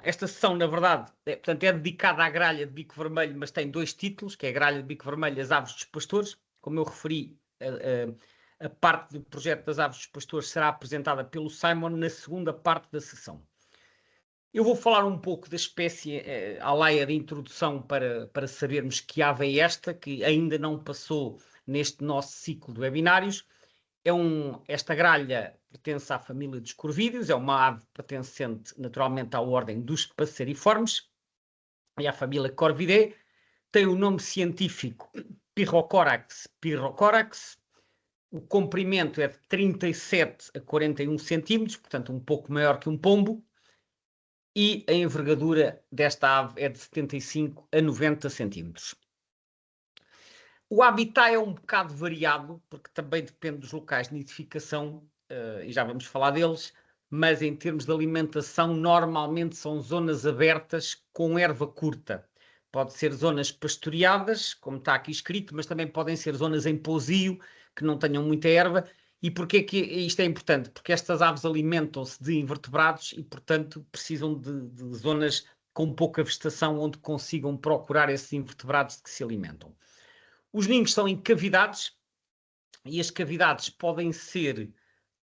Esta sessão, na verdade, portanto, é dedicada à gralha de bico vermelho, mas tem dois títulos, que é a gralha de bico vermelho e as aves dos pastores. Como eu referi, a parte do projeto das aves dos pastores será apresentada pelo Simon na segunda parte da sessão. Eu vou falar um pouco da espécie à laia de introdução para sabermos que ave é esta, que ainda não passou neste nosso ciclo de webinários. Esta gralha pertence à família dos corvídeos, é uma ave pertencente naturalmente à ordem dos passeriformes e à família Corvidae. Tem o nome científico Pyrrhocorax pyrrhocorax. O comprimento é de 37 a 41 centímetros, portanto um pouco maior que um pombo. E a envergadura desta ave é de 75 a 90 centímetros. O habitat é um bocado variado, porque também depende dos locais de nidificação, e já vamos falar deles, mas em termos de alimentação, normalmente são zonas abertas com erva curta. Pode ser zonas pastoreadas, como está aqui escrito, mas também podem ser zonas em pousio, que não tenham muita erva. E porquê que isto é importante? Porque estas aves alimentam-se de invertebrados e, portanto, precisam de zonas com pouca vegetação onde consigam procurar esses invertebrados de que se alimentam. Os ninhos são em cavidades e as cavidades podem ser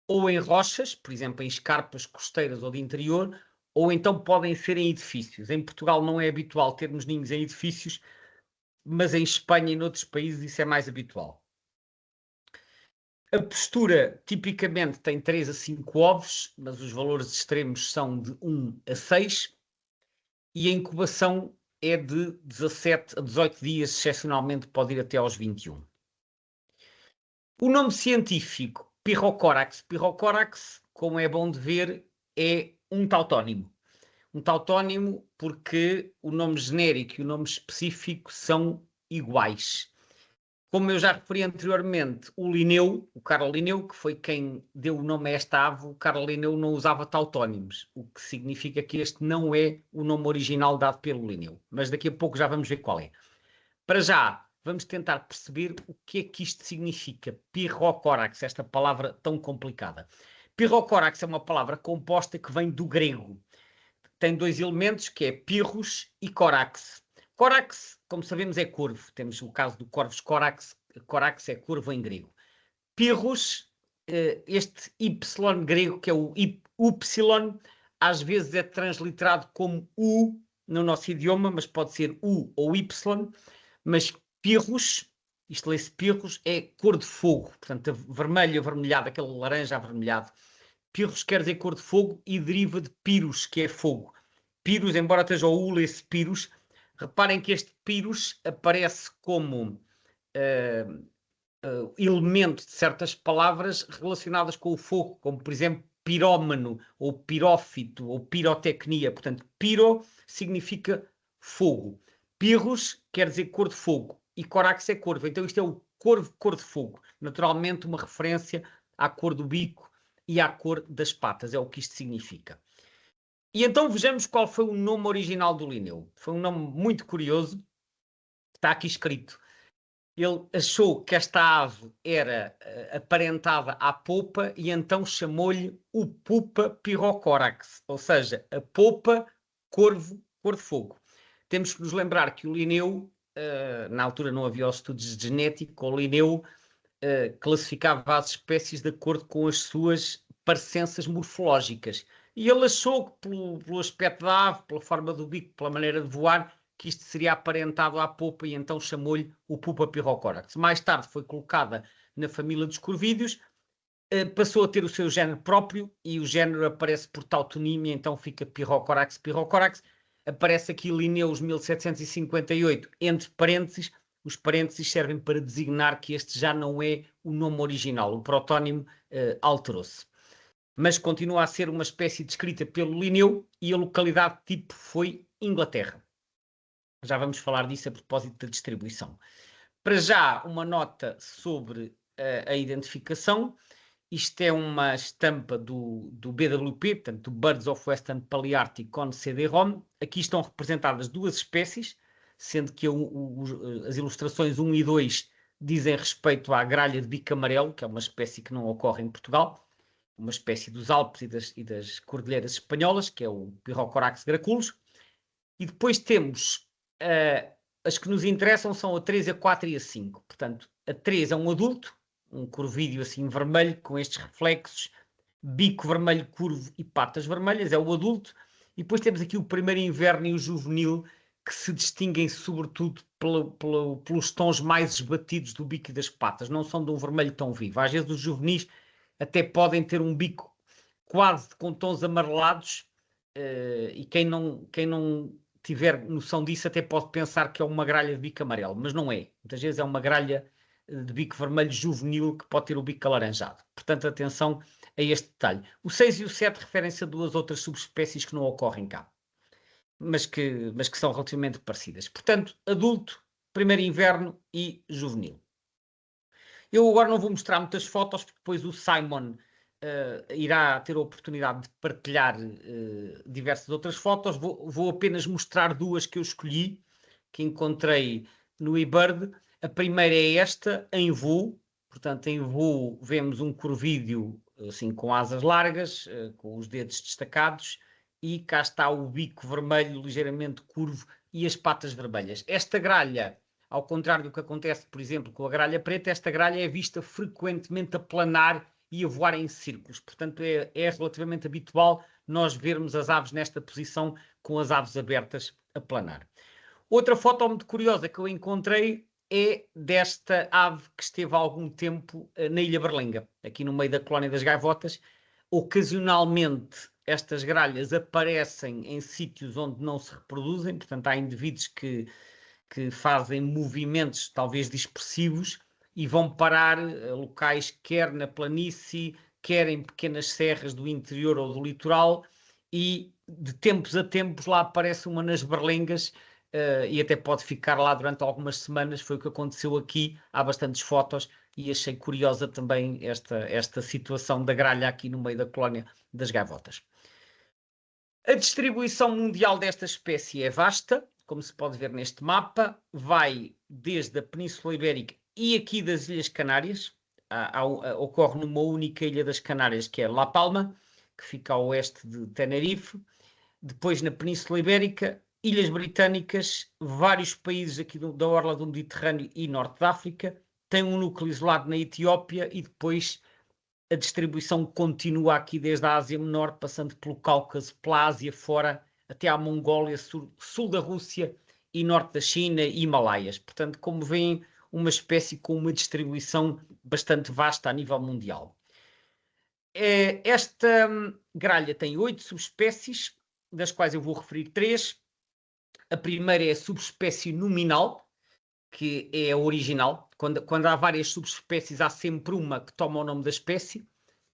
ou em rochas, por exemplo, em escarpas costeiras ou de interior, ou então podem ser em edifícios. Em Portugal não é habitual termos ninhos em edifícios, mas em Espanha e noutros países isso é mais habitual. A postura tipicamente tem 3 a 5 ovos, mas os valores extremos são de 1 a 6 e a incubação é de 17 a 18 dias, excepcionalmente pode ir até aos 21. O nome científico, Pyrrhocorax pyrrhocorax, como é bom de ver, é um tautónimo. Um tautónimo porque o nome genérico e o nome específico são iguais. Como eu já referi anteriormente, o Linneu, o Carl Linneu, que foi quem deu o nome a esta ave, o Carl Linneu não usava tautónimos, o que significa que este não é o nome original dado pelo Linneu. Mas daqui a pouco já vamos ver qual é. Para já, vamos tentar perceber o que é que isto significa, Pyrrhocorax, esta palavra tão complicada. Pyrrhocorax é uma palavra composta que vem do grego. Tem dois elementos, que é pirros e corax. Corax, como sabemos, é corvo. Temos o caso do corvus corax. Corax é corvo em grego. Pirros, este Y grego, que é o Y, às vezes é transliterado como U no nosso idioma, mas pode ser U ou Y. Mas pirros, isto lê-se pirros, é cor de fogo. Portanto, vermelho avermelhado, aquele laranja avermelhado. Pirros quer dizer cor de fogo e deriva de piros, que é fogo. Piros, embora esteja o U, lê-se piros. Reparem que este piros aparece como elemento de certas palavras relacionadas com o fogo, como por exemplo pirómano, ou pirófito, ou pirotecnia. Portanto, piro significa fogo. Pirros quer dizer cor de fogo e corax é corvo. Então isto é o corvo cor de fogo. Naturalmente uma referência à cor do bico e à cor das patas. É o que isto significa. E então vejamos qual foi o nome original do Linneu. Foi um nome muito curioso. Está aqui escrito. Ele achou que esta ave era aparentada à popa e então chamou-lhe o Pupa pyrrhocorax, ou seja, a popa corvo cor de fogo. Temos que nos lembrar que o Linneu, na altura não havia os estudos de genética, o Linneu classificava as espécies de acordo com as suas parecenças morfológicas. E ele achou que pelo aspecto da ave, pela forma do bico, pela maneira de voar, que isto seria aparentado à popa e então chamou-lhe o Pupa pyrrhocorax. Mais tarde foi colocada na família dos corvídeos, passou a ter o seu género próprio e o género aparece por tautonímia, então fica Pyrrhocorax pyrrhocorax. Aparece aqui Linnaeus 1758, entre parênteses. Os parênteses servem para designar que este já não é o nome original, o protónimo alterou-se. Mas continua a ser uma espécie descrita pelo Linneu e a localidade tipo foi Inglaterra. Já vamos falar disso a propósito da distribuição. Para já, uma nota sobre a identificação. Isto é uma estampa do BWP, portanto, do Birds of Western Palearctic on CD-ROM. Aqui estão representadas duas espécies, sendo que as ilustrações 1 e 2 dizem respeito à gralha de bico amarelo, que é uma espécie que não ocorre em Portugal, uma espécie dos Alpes e das Cordilheiras Espanholas, que é o Pyrrhocorax graculus. E depois temos, as que nos interessam são a 3, a 4 e a 5. Portanto, a 3 é um adulto, um corvídeo assim vermelho, com estes reflexos, bico vermelho curvo e patas vermelhas, é o adulto. E depois temos aqui o primeiro inverno e o juvenil, que se distinguem sobretudo pelos tons mais esbatidos do bico e das patas, não são de um vermelho tão vivo. Às vezes os juvenis até podem ter um bico quase com tons amarelados, e quem não tiver noção disso até pode pensar que é uma gralha de bico amarelo, mas não é. Muitas vezes é uma gralha de bico vermelho juvenil que pode ter o bico alaranjado. Portanto, atenção a este detalhe. O 6 e o 7 referem-se a duas outras subespécies que não ocorrem cá, mas que são relativamente parecidas. Portanto, adulto, primeiro inverno e juvenil. Eu agora não vou mostrar muitas fotos, porque depois o Simon irá ter a oportunidade de partilhar diversas outras fotos. Vou apenas mostrar duas que eu escolhi, que encontrei no eBird. A primeira é esta, em voo. Portanto, em voo vemos um corvídeo assim, com asas largas, com os dedos destacados, e cá está o bico vermelho ligeiramente curvo e as patas vermelhas. Esta gralha, ao contrário do que acontece, por exemplo, com a gralha preta, esta gralha é vista frequentemente a planar e a voar em círculos. Portanto, é relativamente habitual nós vermos as aves nesta posição, com as aves abertas a planar. Outra foto muito curiosa que eu encontrei é desta ave que esteve há algum tempo na Ilha Berlenga, aqui no meio da colónia das gaivotas. Ocasionalmente estas gralhas aparecem em sítios onde não se reproduzem, portanto há indivíduos que fazem movimentos talvez dispersivos e vão parar a locais quer na planície, quer em pequenas serras do interior ou do litoral, e de tempos a tempos lá aparece uma nas berlengas, e até pode ficar lá durante algumas semanas. Foi o que aconteceu aqui, há bastantes fotos, e achei curiosa também esta situação da gralha aqui no meio da colónia das gaivotas. A distribuição mundial desta espécie é vasta, como se pode ver neste mapa, vai desde a Península Ibérica e aqui das Ilhas Canárias. Ocorre numa única ilha das Canárias, que é La Palma, que fica a oeste de Tenerife. Depois na Península Ibérica, Ilhas Britânicas, vários países aqui da orla do Mediterrâneo e Norte da África. Tem um núcleo isolado na Etiópia e depois a distribuição continua aqui desde a Ásia Menor, passando pelo Cáucaso, pela Ásia fora, até à Mongólia, sul da Rússia e norte da China e Himalaias. Portanto, como veem, uma espécie com uma distribuição bastante vasta a nível mundial. Esta gralha tem 8 subespécies, das quais eu vou referir 3. A primeira é a subespécie nominal, que é a original. Quando há várias subespécies, há sempre uma que toma o nome da espécie,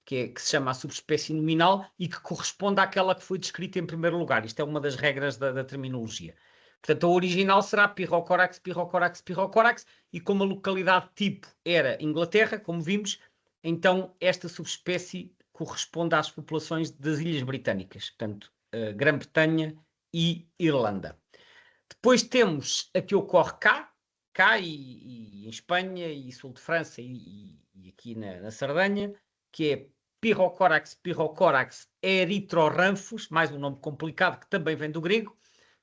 que se chama a subespécie nominal e que corresponde àquela que foi descrita em primeiro lugar. Isto é uma das regras da terminologia. Portanto, a original será Pyrrhocorax, Pyrrhocorax, Pyrrhocorax, e como a localidade tipo era Inglaterra, como vimos, então esta subespécie corresponde às populações das Ilhas Britânicas, portanto, Grã-Bretanha e Irlanda. Depois temos a que ocorre cá e em Espanha e sul de França e aqui na Sardenha, que é Pyrrhocorax erythrorhamphus, mais um nome complicado que também vem do grego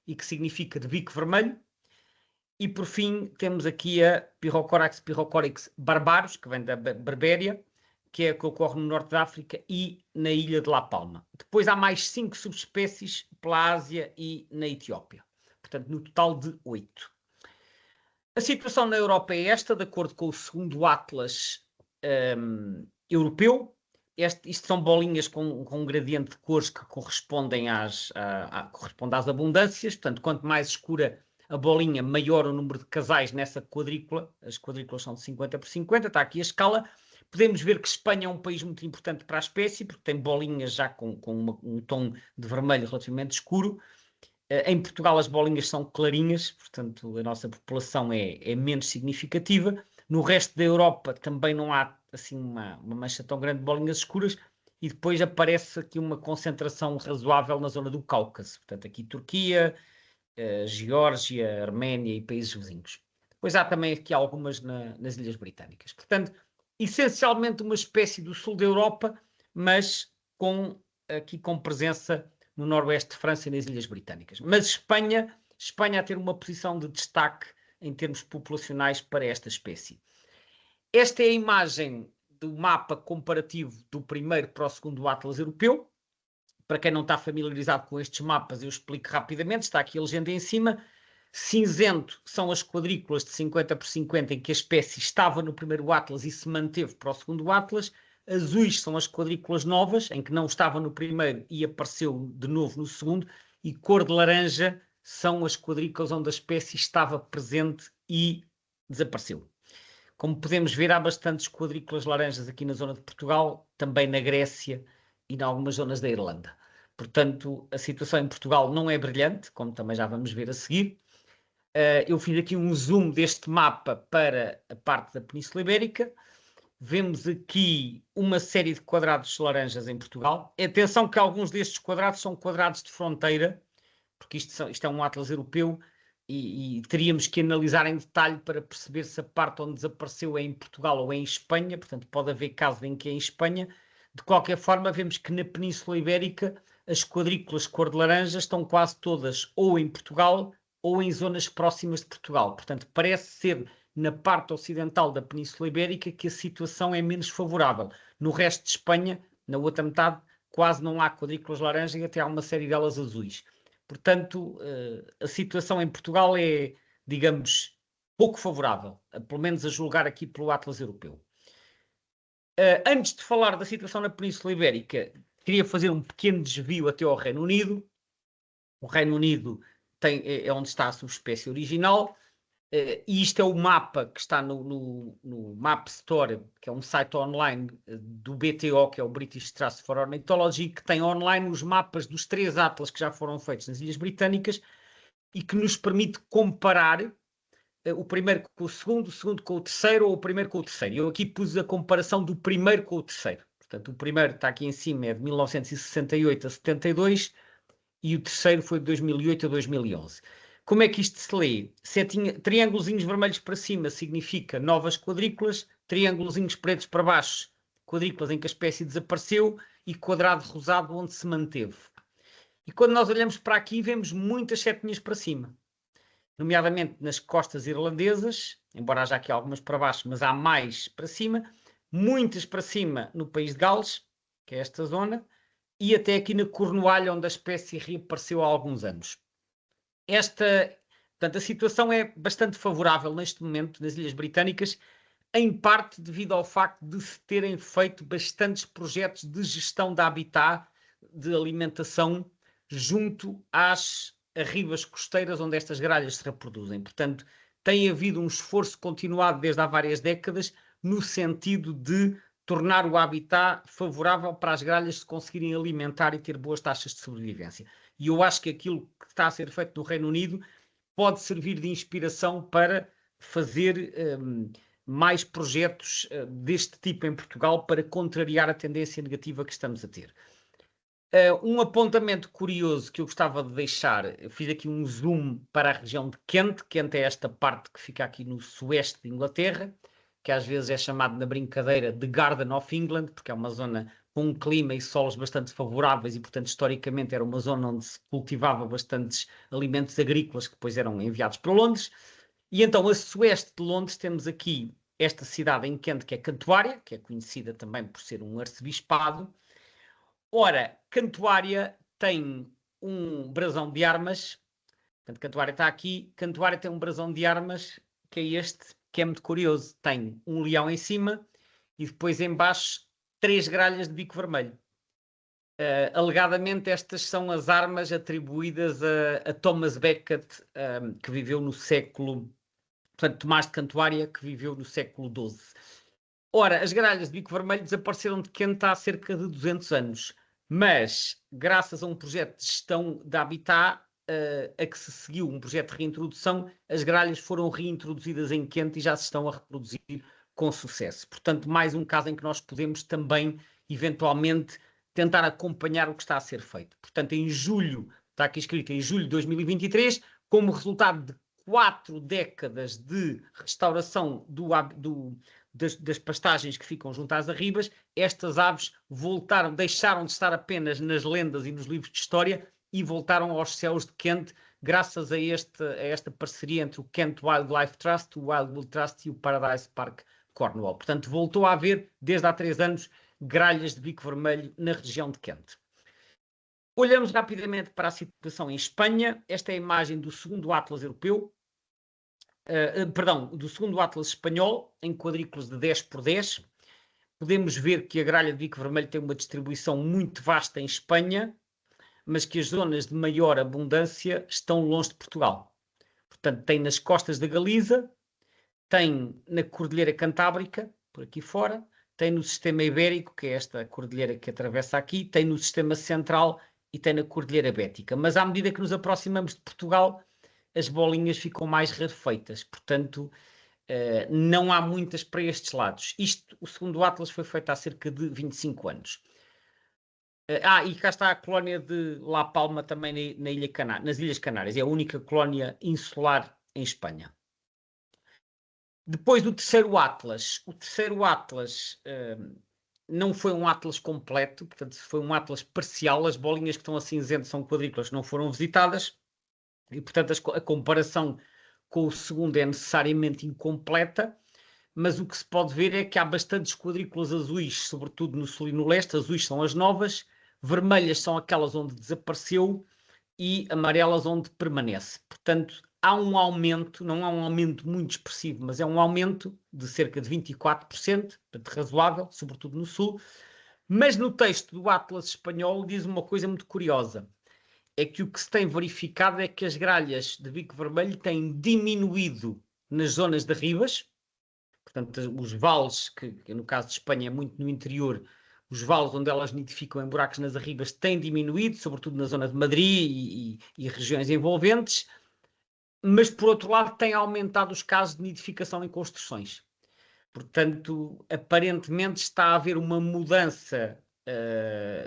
e que significa de bico vermelho. E por fim temos aqui a Pyrrhocorax barbarus, que vem da Berbéria, que é a que ocorre no norte da África e na ilha de La Palma. Depois há mais 5 subespécies pela Ásia e na Etiópia. Portanto, no total de 8. A situação na Europa é esta, de acordo com o segundo Atlas europeu. Isto são bolinhas com um gradiente de cores que correspondem às abundâncias. Portanto, quanto mais escura a bolinha, maior o número de casais nessa quadrícula. As quadrículas são de 50 por 50, está aqui a escala. Podemos ver que Espanha é um país muito importante para a espécie, porque tem bolinhas já com um tom de vermelho relativamente escuro. Em Portugal as bolinhas são clarinhas, portanto a nossa população é menos significativa. No resto da Europa também não há assim uma mancha tão grande de bolinhas escuras, e depois aparece aqui uma concentração razoável na zona do Cáucaso, portanto aqui Turquia, Geórgia, Arménia e países vizinhos. Depois há também aqui algumas nas Ilhas Britânicas. Portanto, essencialmente uma espécie do sul da Europa, mas aqui com presença no noroeste de França e nas Ilhas Britânicas. Mas Espanha a ter uma posição de destaque em termos populacionais para esta espécie. Esta é a imagem do mapa comparativo do primeiro para o segundo Atlas europeu. Para quem não está familiarizado com estes mapas, eu explico rapidamente. Está aqui a legenda em cima. Cinzento são as quadrículas de 50x50 em que a espécie estava no primeiro Atlas e se manteve para o segundo Atlas. Azuis são as quadrículas novas, em que não estava no primeiro e apareceu de novo no segundo. E cor de laranja são as quadrículas onde a espécie estava presente e desapareceu. Como podemos ver, há bastantes quadrículas laranjas aqui na zona de Portugal, também na Grécia e em algumas zonas da Irlanda. Portanto, a situação em Portugal não é brilhante, como também já vamos ver a seguir. Eu fiz aqui um zoom deste mapa para a parte da Península Ibérica. Vemos aqui uma série de quadrados laranjas em Portugal. Atenção que alguns destes quadrados são quadrados de fronteira, porque isto é um Atlas europeu e teríamos que analisar em detalhe para perceber se a parte onde desapareceu é em Portugal ou é em Espanha. Portanto, pode haver casos em que é em Espanha. De qualquer forma, vemos que na Península Ibérica as quadrículas cor de laranja estão quase todas ou em Portugal ou em zonas próximas de Portugal. Portanto, parece ser na parte ocidental da Península Ibérica que a situação é menos favorável. No resto de Espanha, na outra metade, quase não há quadrículas laranja e até há uma série delas azuis. Portanto, a situação em Portugal é, digamos, pouco favorável, pelo menos a julgar aqui pelo Atlas Europeu. Antes de falar da situação na Península Ibérica, queria fazer um pequeno desvio até ao Reino Unido. O Reino Unido é onde está a subespécie original. E isto é o mapa que está no Map Store, que é um site online do BTO, que é o British Trust for Ornithology, que tem online os mapas dos 3 atlas que já foram feitos nas Ilhas Britânicas e que nos permite comparar o primeiro com o segundo com o terceiro ou o primeiro com o terceiro. Eu aqui pus a comparação do primeiro com o terceiro. Portanto, o primeiro está aqui em cima, é de 1968 a 72 e o terceiro foi de 2008 a 2011. Como é que isto se lê? Triângulozinhos vermelhos para cima significa novas quadrículas, triângulozinhos pretos para baixo, quadrículas em que a espécie desapareceu e quadrado rosado onde se manteve. E quando nós olhamos para aqui, vemos muitas setinhas para cima, nomeadamente nas costas irlandesas, embora haja aqui algumas para baixo, mas há mais para cima, muitas para cima no país de Gales, que é esta zona, e até aqui na Cornualha, onde a espécie reapareceu há alguns anos. Portanto, a situação é bastante favorável neste momento nas Ilhas Britânicas, em parte devido ao facto de se terem feito bastantes projetos de gestão de habitat, de alimentação, junto às arribas costeiras onde estas gralhas se reproduzem. Portanto, tem havido um esforço continuado desde há várias décadas no sentido de tornar o habitat favorável para as gralhas se conseguirem alimentar e ter boas taxas de sobrevivência. E eu acho que aquilo que está a ser feito no Reino Unido pode servir de inspiração para fazer mais projetos deste tipo em Portugal para contrariar a tendência negativa que estamos a ter. Um apontamento curioso que eu gostava de deixar, eu fiz aqui um zoom para a região de Kent. Kent é esta parte que fica aqui no sueste de Inglaterra, que às vezes é chamado na brincadeira de Garden of England, porque é uma zona com um clima e solos bastante favoráveis e, portanto, historicamente era uma zona onde se cultivava bastantes alimentos agrícolas que depois eram enviados para Londres. E então, a sueste de Londres, temos aqui esta cidade em Kent, que é Cantuária, que é conhecida também por ser um arcebispado. Ora, Cantuária tem um brasão de armas, portanto, Cantuária está aqui, Cantuária tem um brasão de armas, que é este, que é muito curioso. Tem um leão em cima e depois em baixo 3 gralhas de bico vermelho. Alegadamente estas são as armas atribuídas a Thomas Becket, que viveu no século... Portanto, Tomás de Cantuária, que viveu no século XII. Ora, as gralhas de bico vermelho desapareceram de Kent há cerca de 200 anos, mas graças a um projeto de gestão de habitat a que se seguiu, um projeto de reintrodução, as gralhas foram reintroduzidas em Kent e já se estão a reproduzir com sucesso. Portanto, mais um caso em que nós podemos também, eventualmente, tentar acompanhar o que está a ser feito. Portanto, em julho, está aqui escrito em julho de 2023, como resultado de 4 décadas de restauração do das pastagens que ficam junto às arribas, estas aves deixaram de estar apenas nas lendas e nos livros de história e voltaram aos céus de Kent, graças a esta parceria entre o Kent Wildlife Trust, o Wildwood Trust e o Paradise Park Cornwall. Portanto, voltou a haver, desde há 3 anos, gralhas de bico vermelho na região de Kent. Olhamos rapidamente para a situação em Espanha. Esta é a imagem do segundo Atlas europeu, do segundo Atlas espanhol, em quadrículos de 10 por 10. Podemos ver que a gralha de bico vermelho tem uma distribuição muito vasta em Espanha, mas que as zonas de maior abundância estão longe de Portugal. Portanto, tem nas costas da Galiza, tem na Cordilheira Cantábrica, por aqui fora, tem no sistema Ibérico, que é esta cordilheira que atravessa aqui, tem no sistema Central e tem na Cordilheira Bética. Mas à medida que nos aproximamos de Portugal, as bolinhas ficam mais rarefeitas. Portanto, não há muitas para estes lados. O segundo Atlas foi feito há cerca de 25 anos. E cá está a colónia de La Palma também nas Ilhas Canárias. É a única colónia insular em Espanha. Depois do terceiro Atlas. O terceiro Atlas não foi um Atlas completo, portanto foi um Atlas parcial. As bolinhas que estão a cinzento são quadrículas que não foram visitadas e, portanto, a comparação com o segundo é necessariamente incompleta. Mas o que se pode ver é que há bastantes quadrículas azuis, sobretudo no sul e no leste. Azuis são as novas, vermelhas são aquelas onde desapareceu e amarelas onde permanece. Portanto, há um aumento, não há um aumento muito expressivo, mas é um aumento de cerca de 24%, portanto razoável, sobretudo no sul. Mas no texto do Atlas espanhol diz uma coisa muito curiosa. É que o que se tem verificado é que as gralhas de bico vermelho têm diminuído nas zonas de ribas. Portanto, os vales, que no caso de Espanha é muito no interior, os vales onde elas nidificam em buracos nas arribas têm diminuído, sobretudo na zona de Madrid e regiões envolventes, mas por outro lado têm aumentado os casos de nidificação em construções. Portanto, aparentemente está a haver uma mudança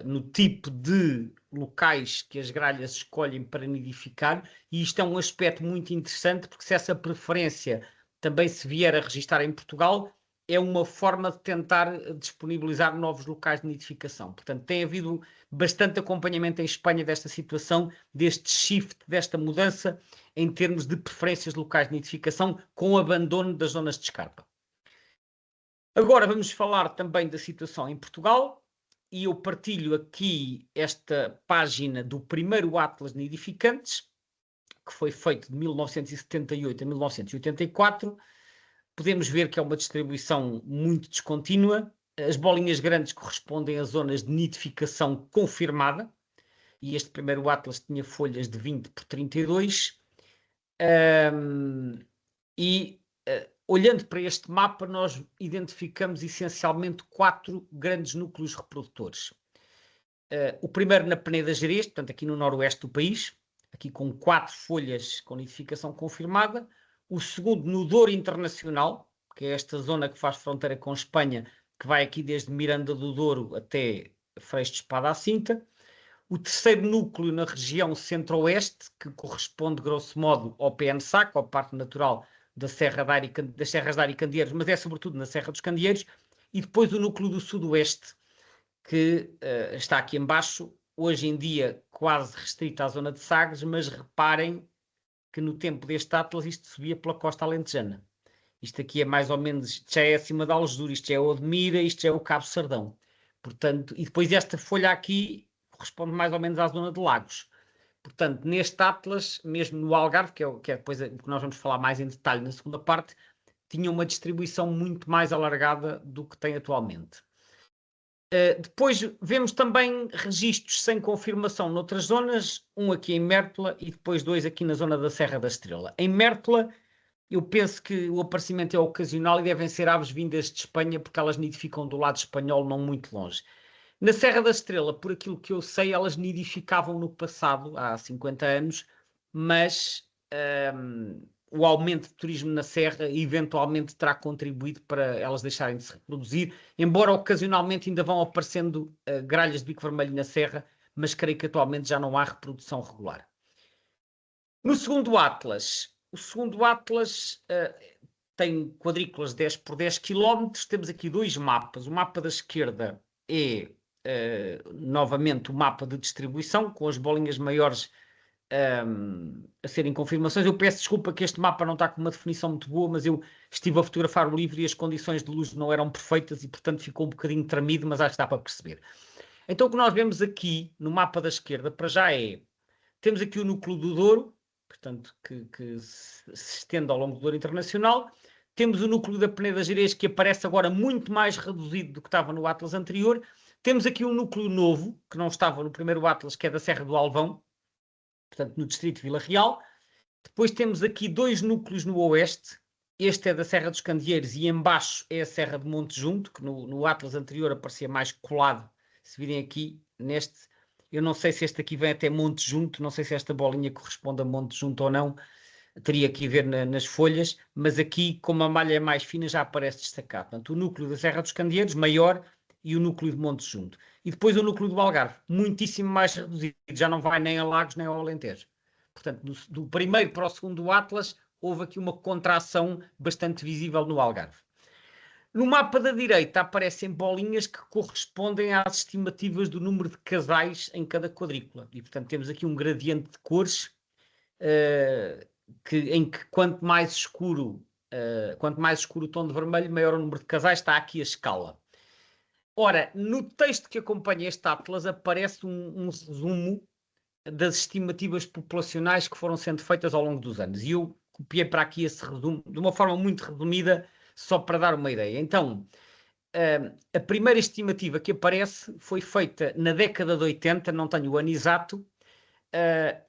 no tipo de locais que as gralhas escolhem para nidificar, e isto é um aspecto muito interessante, porque se essa preferência também se vier a registar em Portugal, é uma forma de tentar disponibilizar novos locais de nidificação. Portanto, tem havido bastante acompanhamento em Espanha desta situação, deste shift, desta mudança em termos de preferências de locais de nidificação, com o abandono das zonas de escarpa. Agora vamos falar também da situação em Portugal, e eu partilho aqui esta página do primeiro Atlas de Nidificantes, que foi feito de 1978 a 1984. Podemos ver que é uma distribuição muito descontínua. As bolinhas grandes correspondem a zonas de nidificação confirmada, e este primeiro Atlas tinha folhas de 20 por 32. Olhando para este mapa, nós identificamos essencialmente 4 grandes núcleos reprodutores. O primeiro na Peneda Gerês, portanto aqui no noroeste do país, aqui com 4 folhas com nidificação confirmada. O segundo no Douro Internacional, que é esta zona que faz fronteira com Espanha, que vai aqui desde Miranda do Douro até Freixo de Espada à Cinta. O terceiro núcleo na região centro-oeste, que corresponde grosso modo ao PN-SAC, ao Parque Natural das Serras de Ar e Candeeiros, mas é sobretudo na Serra dos Candeeiros. E depois o núcleo do sudoeste, que está aqui embaixo, hoje em dia quase restrito à zona de Sagres, mas reparem que no tempo deste Atlas isto subia pela costa alentejana. Isto aqui é mais ou menos, já é acima de Algesur, isto já é Odmira, isto já é o Cabo Sardão. Portanto, e depois esta folha aqui corresponde mais ou menos à zona de Lagos. Portanto, neste Atlas, mesmo no Algarve, que é depois o que nós vamos falar mais em detalhe na segunda parte, tinha uma distribuição muito mais alargada do que tem atualmente. Depois vemos também registros sem confirmação noutras zonas, um aqui em Mértola e depois 2 aqui na zona da Serra da Estrela. Em Mértola, eu penso que o aparecimento é ocasional e devem ser aves vindas de Espanha, porque elas nidificam do lado espanhol, não muito longe. Na Serra da Estrela, por aquilo que eu sei, elas nidificavam no passado, há 50 anos, mas o aumento de turismo na Serra eventualmente terá contribuído para elas deixarem de se reproduzir, embora ocasionalmente ainda vão aparecendo gralhas de bico vermelho na Serra, mas creio que atualmente já não há reprodução regular. No segundo Atlas, o segundo Atlas tem quadrículas 10 por 10 km, temos aqui dois mapas. O mapa da esquerda é, novamente, o mapa de distribuição, com as bolinhas maiores a serem confirmações. Eu peço desculpa que este mapa não está com uma definição muito boa, mas eu estive a fotografar o livro e as condições de luz não eram perfeitas e, portanto, ficou um bocadinho tremido, mas acho que dá para perceber. Então, o que nós vemos aqui no mapa da esquerda, para já temos aqui o núcleo do Douro, portanto, que se estende ao longo do Douro Internacional. Temos o núcleo da Peneda Gerês, que aparece agora muito mais reduzido do que estava no Atlas anterior. Temos aqui um núcleo novo, que não estava no primeiro Atlas, que é da Serra do Alvão, portanto, no distrito de Vila Real. Depois temos aqui dois núcleos no oeste. Este é da Serra dos Candeeiros e embaixo é a Serra de Monte Junto, que no Atlas anterior aparecia mais colado. Se virem aqui, neste, eu não sei se este aqui vem até Monte Junto, não sei se esta bolinha corresponde a Monte Junto ou não, teria que ir ver nas folhas, mas aqui, como a malha é mais fina, já aparece destacado. Portanto, o núcleo da Serra dos Candeeiros, maior, e o núcleo de Monte Junto. E depois o núcleo do Algarve, muitíssimo mais reduzido, já não vai nem a Lagos nem ao Alentejo. Portanto, do primeiro para o segundo Atlas, houve aqui uma contração bastante visível no Algarve. No mapa da direita aparecem bolinhas que correspondem às estimativas do número de casais em cada quadrícula. E, portanto, temos aqui um gradiente de cores em que quanto mais escuro o tom de vermelho, maior o número de casais. Está aqui a escala. Ora, no texto que acompanha este Atlas aparece um resumo das estimativas populacionais que foram sendo feitas ao longo dos anos. E eu copiei para aqui esse resumo de uma forma muito resumida, só para dar uma ideia. Então, a primeira estimativa que aparece foi feita na década de 80, não tenho o ano exato,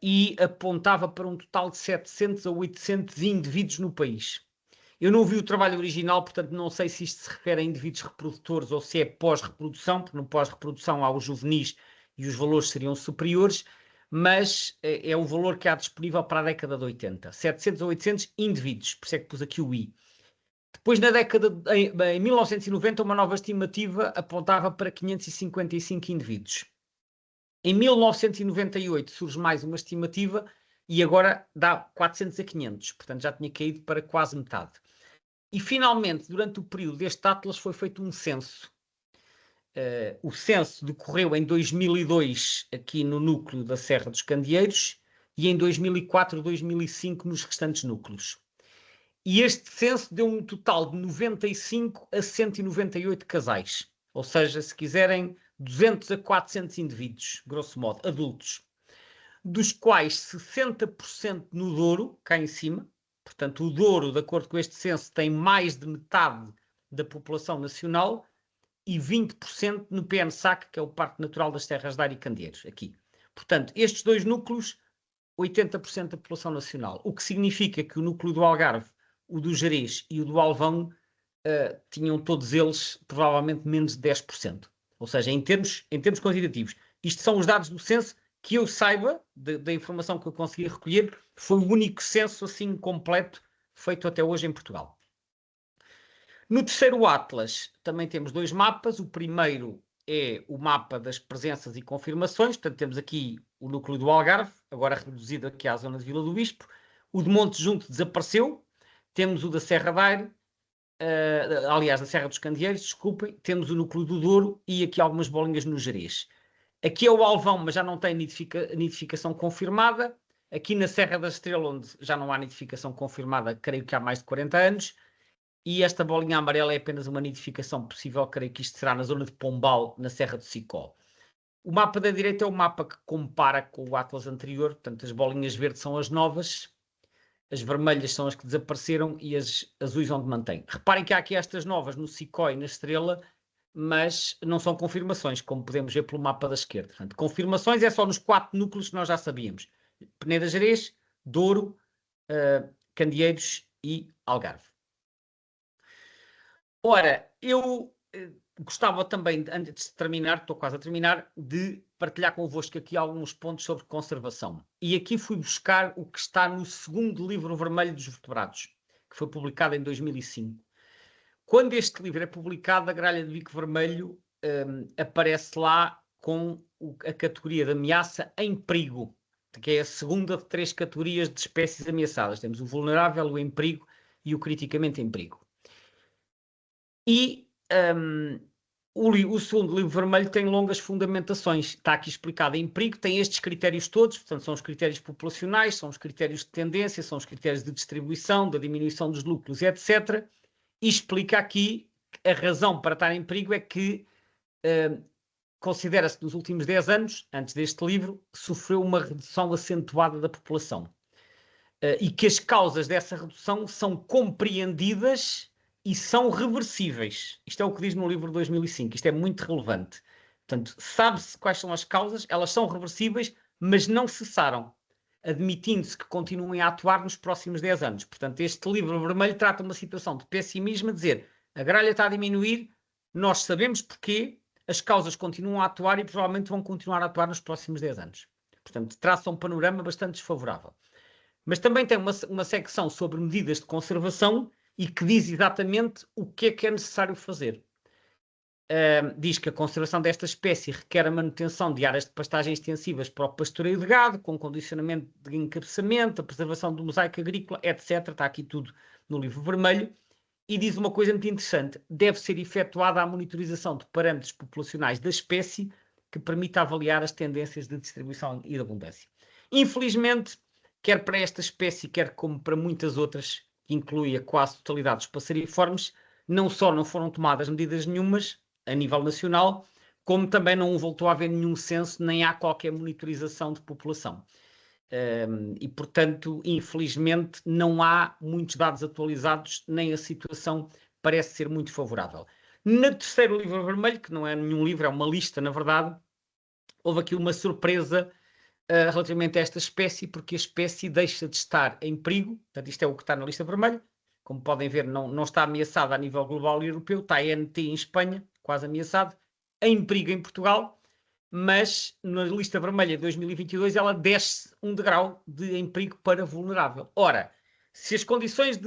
e apontava para um total de 700 a 800 indivíduos no país. Eu não vi o trabalho original, portanto não sei se isto se refere a indivíduos reprodutores ou se é pós-reprodução, porque no pós-reprodução há os juvenis e os valores seriam superiores, mas é o valor que há disponível para a década de 80. 700 a 800 indivíduos, por isso é que pus aqui o I. Depois, em 1990, uma nova estimativa apontava para 555 indivíduos. Em 1998 surge mais uma estimativa e agora dá 400 a 500, portanto já tinha caído para quase metade. E finalmente, durante o período deste Atlas, foi feito um censo. O censo decorreu em 2002 aqui no núcleo da Serra dos Candeeiros e em 2004, 2005 nos restantes núcleos. E este censo deu um total de 95 a 198 casais. Ou seja, se quiserem, 200 a 400 indivíduos, grosso modo, adultos. Dos quais 60% no Douro, cá em cima. Portanto, o Douro, de acordo com este censo, tem mais de metade da população nacional e 20% no PNSAC, que é o Parque Natural das Terras de Ar e Candeeiros, aqui. Portanto, estes dois núcleos, 80% da população nacional. O que significa que o núcleo do Algarve, o do Gerês e o do Alvão tinham todos eles provavelmente menos de 10%. Ou seja, em termos quantitativos. Isto são os dados do censo que eu saiba, da informação que eu consegui recolher, foi o único censo assim completo feito até hoje em Portugal. No terceiro Atlas também temos dois mapas. O primeiro é o mapa das presenças e confirmações. Portanto, temos aqui o núcleo do Algarve, agora reduzido aqui à zona de Vila do Bispo. O de Monte Junto desapareceu. Temos o da Serra da Aire, aliás, da Serra dos Candeeiros, desculpem. Temos o núcleo do Douro e aqui algumas bolinhas no Gerês. Aqui é o Alvão, mas já não tem nidificação confirmada. Aqui na Serra da Estrela, onde já não há nidificação confirmada, creio que há mais de 40 anos. E esta bolinha amarela é apenas uma nidificação possível, creio que isto será na zona de Pombal, na Serra do Sicó. O mapa da direita é o mapa que compara com o Atlas anterior, portanto as bolinhas verdes são as novas, as vermelhas são as que desapareceram e as azuis onde mantém. Reparem que há aqui estas novas no Sicó e na Estrela, mas não são confirmações, como podemos ver pelo mapa da esquerda. Portanto, confirmações é só nos 4 núcleos que nós já sabíamos. Peneda Gerês, Douro, Candeeiros e Algarve. Ora, eu gostava também, antes de terminar, estou quase a terminar, de partilhar convosco aqui alguns pontos sobre conservação. E aqui fui buscar o que está no segundo livro vermelho dos vertebrados, que foi publicado em 2005. Quando este livro é publicado, a gralha de bico vermelho aparece lá com a categoria de ameaça em perigo, que é a segunda de 3 categorias de espécies ameaçadas. Temos o vulnerável, o em perigo e o Criticamente em Perigo. E o segundo livro vermelho tem longas fundamentações, está aqui explicado em perigo, tem estes critérios todos, portanto são os critérios populacionais, são os critérios de tendência, são os critérios de distribuição, da diminuição dos lucros, etc. E explica aqui a razão para estar em perigo é que considera-se que nos últimos 10 anos, antes deste livro, sofreu uma redução acentuada da população. E que as causas dessa redução são compreendidas e são reversíveis. Isto é o que diz no livro de 2005. Isto é muito relevante. Portanto, sabe-se quais são as causas, elas são reversíveis, mas não cessaram, admitindo-se que continuem a atuar nos próximos 10 anos. Portanto, este livro vermelho trata uma situação de pessimismo, a dizer, a gralha está a diminuir, nós sabemos porquê, as causas continuam a atuar e provavelmente vão continuar a atuar nos próximos 10 anos. Portanto, traça um panorama bastante desfavorável. Mas também tem uma secção sobre medidas de conservação e que diz exatamente o que é necessário fazer. Diz que a conservação desta espécie requer a manutenção de áreas de pastagem extensivas para o pastoreio de gado, com condicionamento de encabeçamento, a preservação do mosaico agrícola, etc. Está aqui tudo no livro vermelho. E diz uma coisa muito interessante. Deve ser efetuada a monitorização de parâmetros populacionais da espécie que permita avaliar as tendências de distribuição e de abundância. Infelizmente, quer para esta espécie, quer como para muitas outras, que inclui a quase totalidade dos passeriformes, não só não foram tomadas medidas nenhumas a nível nacional, como também não voltou a haver nenhum censo, nem há qualquer monitorização de população. E, portanto, infelizmente, não há muitos dados atualizados, nem a situação parece ser muito favorável. No terceiro livro vermelho, que não é nenhum livro, é uma lista, na verdade, houve aqui uma surpresa relativamente a esta espécie, porque a espécie deixa de estar em perigo, portanto isto é o que está na lista vermelha, como podem ver não está ameaçada a nível global e europeu, está ENT em Espanha, quase ameaçado, em perigo em Portugal, mas na lista vermelha de 2022 ela desce um degrau em perigo para vulnerável. Ora, se as condições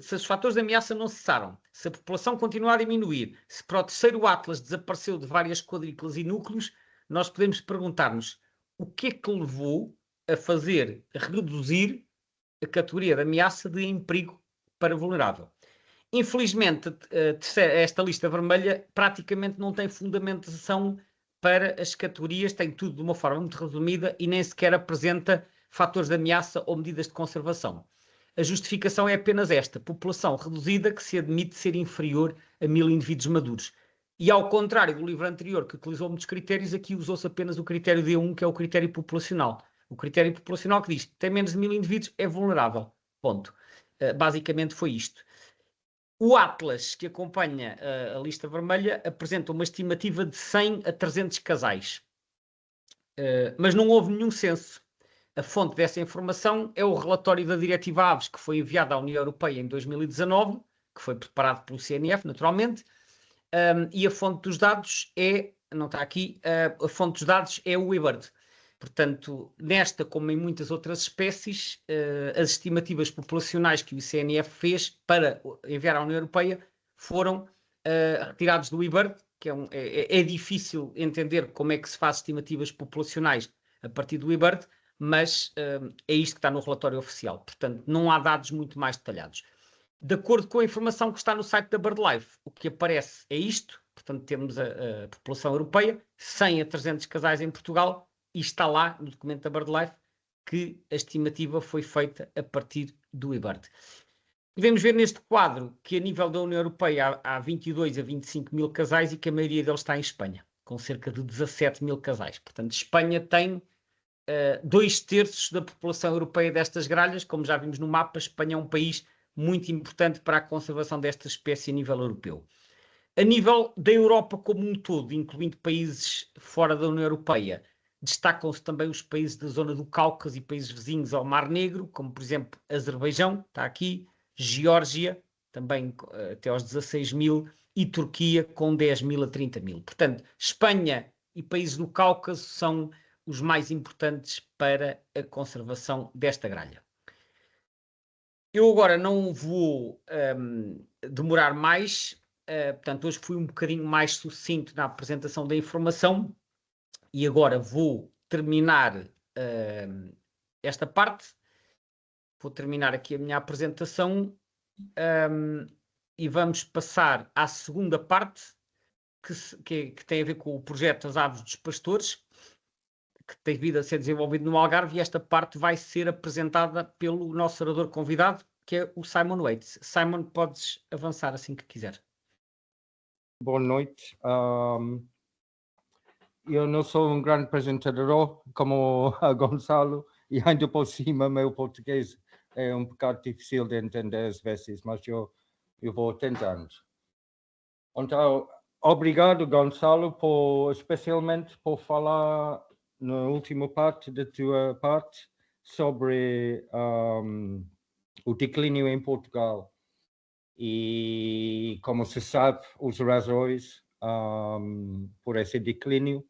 se os fatores de ameaça não cessaram, se a população continuar a diminuir, se para o terceiro Atlas desapareceu de várias quadrículas e núcleos, nós podemos perguntar-nos o que é que levou a reduzir a categoria de ameaça de em perigo para vulnerável. Infelizmente, esta lista vermelha praticamente não tem fundamentação para as categorias, tem tudo de uma forma muito resumida e nem sequer apresenta fatores de ameaça ou medidas de conservação. A justificação é apenas esta, população reduzida que se admite ser inferior a 1000 indivíduos maduros. E ao contrário do livro anterior, que utilizou muitos critérios, aqui usou-se apenas o critério D1, que é o critério populacional. O critério populacional que diz que tem menos de 1000 indivíduos é vulnerável. Ponto. Basicamente foi isto. O Atlas, que acompanha a lista vermelha, apresenta uma estimativa de 100 a 300 casais. Mas não houve nenhum censo. A fonte dessa informação é o relatório da Diretiva Aves, que foi enviado à União Europeia em 2019, que foi preparado pelo CNF, naturalmente, e a fonte dos dados não está aqui, a fonte dos dados é o IBERD. Portanto, nesta, como em muitas outras espécies, as estimativas populacionais que o ICNF fez para enviar à União Europeia foram retirados do IBERD, que é difícil entender como é que se faz estimativas populacionais a partir do IBERD, mas é isto que está no relatório oficial. Portanto, não há dados muito mais detalhados. De acordo com a informação que está no site da BirdLife, o que aparece é isto. Portanto, temos a população europeia, 100 a 300 casais em Portugal, e está lá no documento da BirdLife que a estimativa foi feita a partir do IBERD. Podemos ver neste quadro que a nível da União Europeia há 22 a 25 mil casais e que a maioria deles está em Espanha, com cerca de 17 mil casais. Portanto, Espanha tem 2/3 da população europeia destas gralhas. Como já vimos no mapa, Espanha é um país muito importante para a conservação desta espécie a nível europeu. A nível da Europa como um todo, incluindo países fora da União Europeia, destacam-se também os países da zona do Cáucaso e países vizinhos ao Mar Negro, como por exemplo Azerbaijão, está aqui, Geórgia, também até aos 16 mil, e Turquia com 10 mil a 30 mil. Portanto, Espanha e países do Cáucaso são os mais importantes para a conservação desta gralha. Eu agora não vou demorar mais, portanto, hoje fui um bocadinho mais sucinto na apresentação da informação e agora vou terminar esta parte. Vou terminar aqui a minha apresentação e vamos passar à segunda parte, que tem a ver com o projeto das Aves dos Pastores, que tem vindo a ser desenvolvido no Algarve, e esta parte vai ser apresentada pelo nosso orador convidado, que é o Simon Waits. Simon, podes avançar assim que quiser. Boa noite. Eu não sou um grande apresentador como a Gonçalo, e ainda por cima meu português é um bocado difícil de entender às vezes, mas eu vou tentando. Então, obrigado, Gonçalo, especialmente por falar na última parte da tua parte sobre o declínio em Portugal. E, como se sabe, os razões por esse declínio.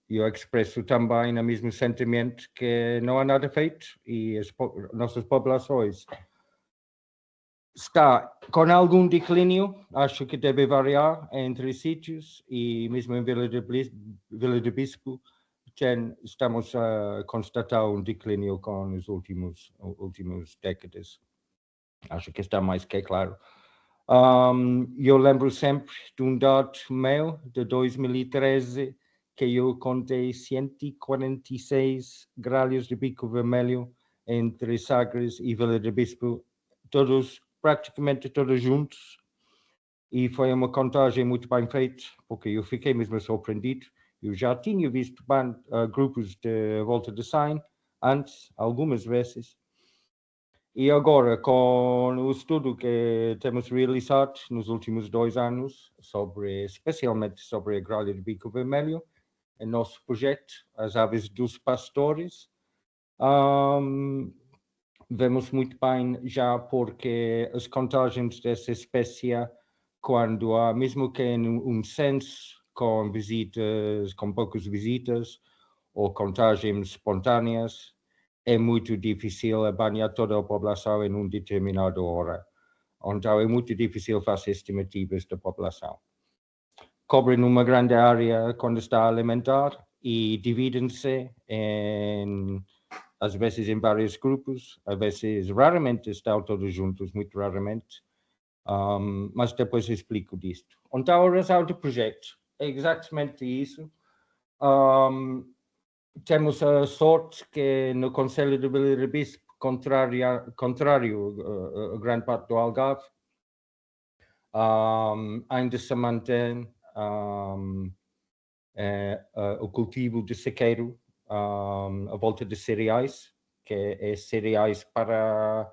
Eu expresso também o mesmo sentimento que não há nada feito e as nossas populações está com algum declínio. Acho que deve variar entre sítios, e mesmo em Vila de Bispo estamos a constatar um declínio com os últimos décadas. Acho que está mais que claro. Eu lembro sempre de um dado meu de 2013, que eu contei 146 gralhas de bico vermelho entre Sagres e Vila de Bispo, praticamente todos juntos, e foi uma contagem muito bem feita, porque eu fiquei mesmo surpreendido. Eu já tinha visto grupos de volta de 100 antes, algumas vezes, e agora, com o estudo que temos realizado nos últimos 2 anos, especialmente sobre a gralha de bico vermelho, em nosso projeto, as aves dos pastores, vemos muito bem já, porque as contagens dessa espécie, quando há, mesmo que em um censo com poucas visitas ou contagens espontâneas, é muito difícil apanhar toda a população em uma determinada hora. Então é muito difícil fazer estimativas da população. Cobrem uma grande área quando está a alimentar e dividem-se às vezes em vários grupos, às vezes raramente estão todos juntos, muito raramente, mas depois eu explico disto. Então a razão do projeto é exatamente isso. Temos a sorte que no Conselho de Vila de Bispo, contrário a grande parte do Algarve, ainda se mantém o cultivo de sequeiro à volta de cereais, que é cereais para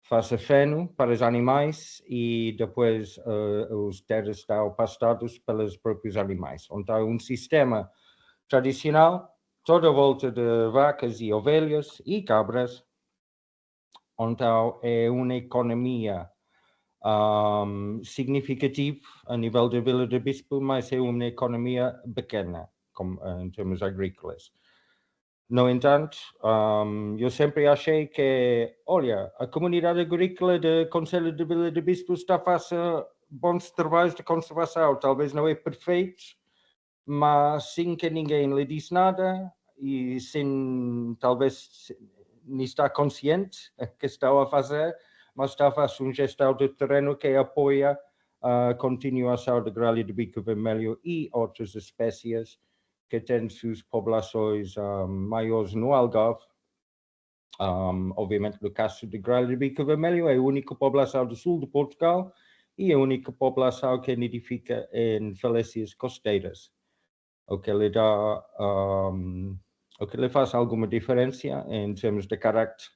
fazer feno para os animais, e depois os terras estão pastados pelos próprios animais. Então é um sistema tradicional, toda a volta de vacas e ovelhas e cabras. Então é uma economia significativa a nível da Vila de Bispo, mas é uma economia pequena em termos agrícolas. No entanto, eu sempre achei que, olha, a comunidade agrícola do Conselho de Vila de Bispo está a fazer bons trabalhos de conservação. Talvez não é perfeito, mas sem que ninguém lhe disse nada, e talvez nem está consciente que está a fazer, mas está a fazer uma gestão do terreno que apoia a continuação da gralha de bico vermelho e outras espécies que têm suas populações maiores no Algarve. Obviamente, no caso de gralha de bico vermelho, é a única população do sul de Portugal e a única população que nidifica em falésias costeiras, o que lhe faz alguma diferença em termos de caráter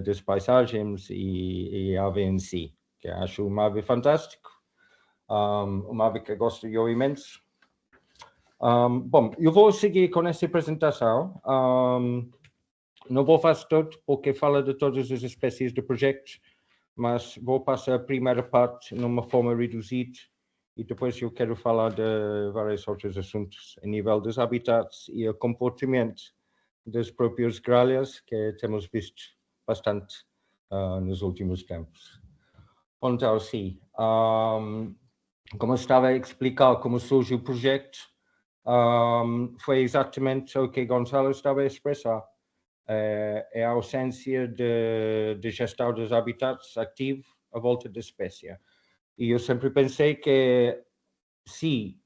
das paisagens e a ave em si, que acho uma ave fantástica, uma ave que gosto eu imenso. Bom, eu vou seguir com essa apresentação. Não vou fazer todo, porque fala de todas as espécies de projetos, mas vou passar a primeira parte numa forma reduzida, e depois eu quero falar de vários outros assuntos a nível dos habitats e o comportamento das próprias gralhas, que temos visto bastante nos últimos tempos. Então, sim, como eu estava a explicar como surge o projeto, foi exatamente o que Gonçalo estava a expressar. é a ausência de gestão dos habitats ativo à volta da espécie. E eu sempre pensei que se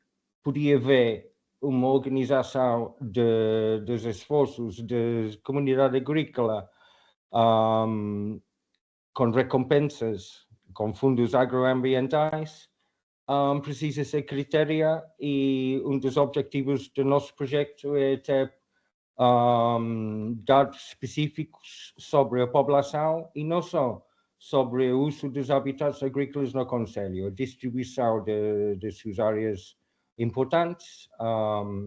podia haver uma organização dos esforços da comunidade agrícola com recompensas, com fundos agroambientais, precisa ser critério, e um dos objetivos do nosso projeto é ter dados específicos sobre a população e não só sobre o uso dos habitats agrícolas no concelho, a distribuição de suas áreas importantes,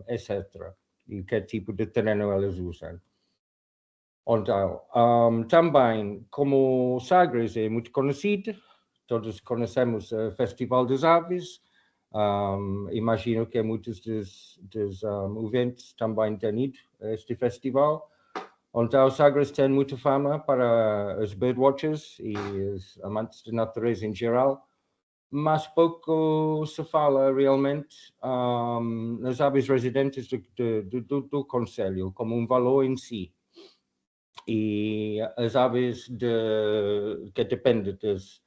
etc. E que tipo de terreno elas usam. Então, também, como Sagres é muito conhecido, todos conhecemos o Festival das Aves, imagino que muitos dos ouvintes também têm ido a este festival. Então, Sagres tem muita fama para os birdwatchers e os amantes de natureza em geral, mas pouco se fala realmente nas aves residentes do concelho como um valor em si. E as aves que dependem das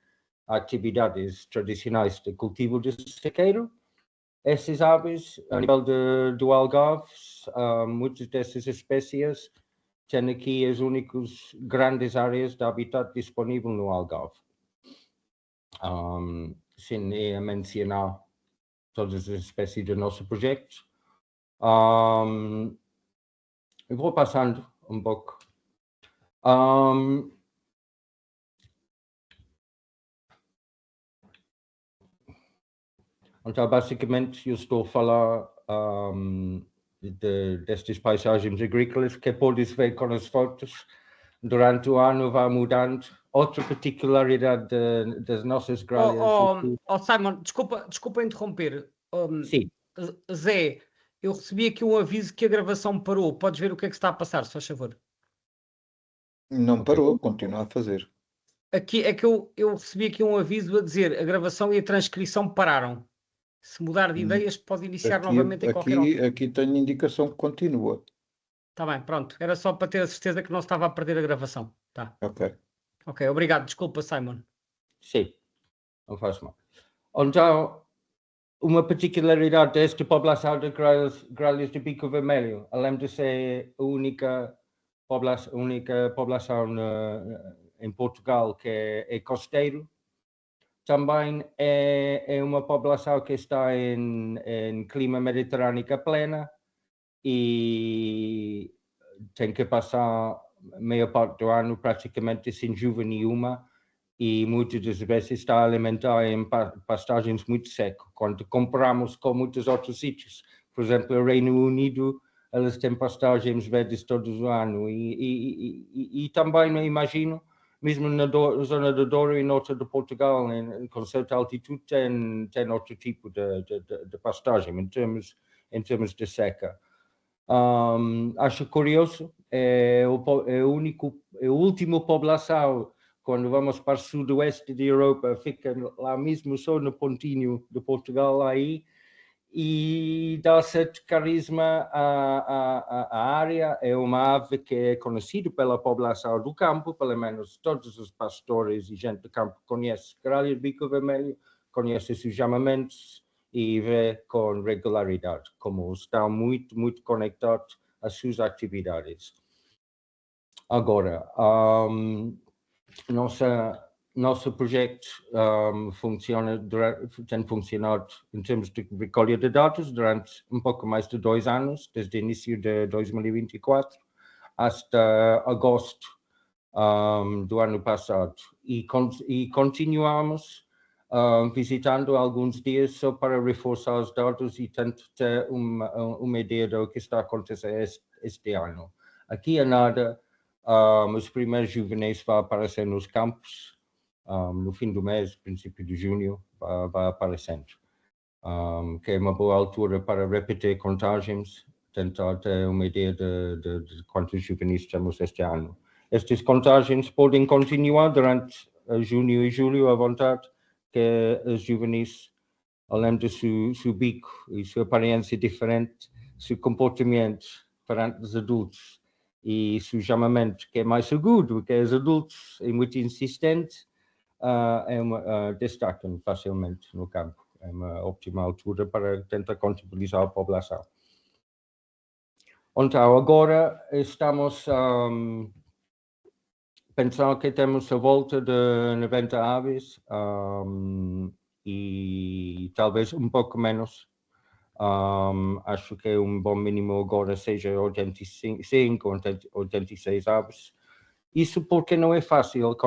atividades tradicionais de cultivo de sequeiro, essas aves, a nível do Algarve, muitas dessas espécies têm aqui as únicas grandes áreas de habitat disponível no Algarve. Sem mencionar todas as espécies do nosso projeto. Eu vou passando um pouco. Então, basicamente, eu estou a falar destas paisagens agrícolas que podes ver com as fotos. Durante o ano vai mudando. Outra particularidade das nossas grelhas... Simon, desculpa interromper. Sim. Zé, eu recebi aqui um aviso que a gravação parou. Podes ver o que é que está a passar, se faz favor. Não parou, continua a fazer. Aqui é que eu recebi aqui um aviso a dizer a gravação e a transcrição pararam. Se mudar de ideias, pode iniciar novamente em qualquer altura. Aqui tenho indicação que continua. Está bem, pronto. Era só para ter a certeza que não estava a perder a gravação. Tá. Ok, obrigado. Desculpa, Simon. Sim, não faz mal. Então, uma particularidade desta população de grelhas de bico vermelho, além de ser a única população em Portugal que é costeiro, também é uma população que está em clima mediterrâneo plena e tem que passar meia parte do ano praticamente sem chuva nenhuma, e muitas das vezes está a alimentar em pastagens muito secas. Quando comparamos com muitos outros sítios, por exemplo, o Reino Unido, elas têm pastagens verdes todo o ano, e também imagino, mesmo na zona do Douro e norte de Portugal, com certa altitude, tem outro tipo de pastagem em termos de seca. Acho curioso, é a última população, quando vamos para o sudoeste da Europa, fica lá mesmo só no pontinho de Portugal aí, e dá certo carisma à área. É uma ave que é conhecida pela população do campo, pelo menos todos os pastores e gente do campo conhece grelha de bico vermelho, conhece os seus chamamentos e vê com regularidade como estão muito, muito conectados às suas atividades. Agora, nosso projeto tem funcionado em termos de recolha de dados durante um pouco mais de 2 anos, desde o início de 2024 até agosto do ano passado, e continuamos visitando alguns dias só para reforçar os dados e tentar ter uma ideia do que está a acontecer este ano. Aqui a nada, os primeiros juvenis vão aparecer nos campos, no fim do mês, princípio de junho, vai aparecendo, que é uma boa altura para repetir contagens, tentar ter uma ideia de quantos juvenis temos este ano. Estas contagens podem continuar durante junho e julho à vontade, que os juvenis, além do seu bico e sua aparência diferente, seu comportamento perante os adultos E se o chamamento que é mais seguro, que é os adultos, é muito insistente, destacam facilmente no campo. É uma ótima altura para tentar contabilizar a população. Então, agora estamos pensando que temos a volta de 90 aves e talvez um pouco menos. Acho que um bom mínimo agora seja 85, 86 aves. Isso porque não é fácil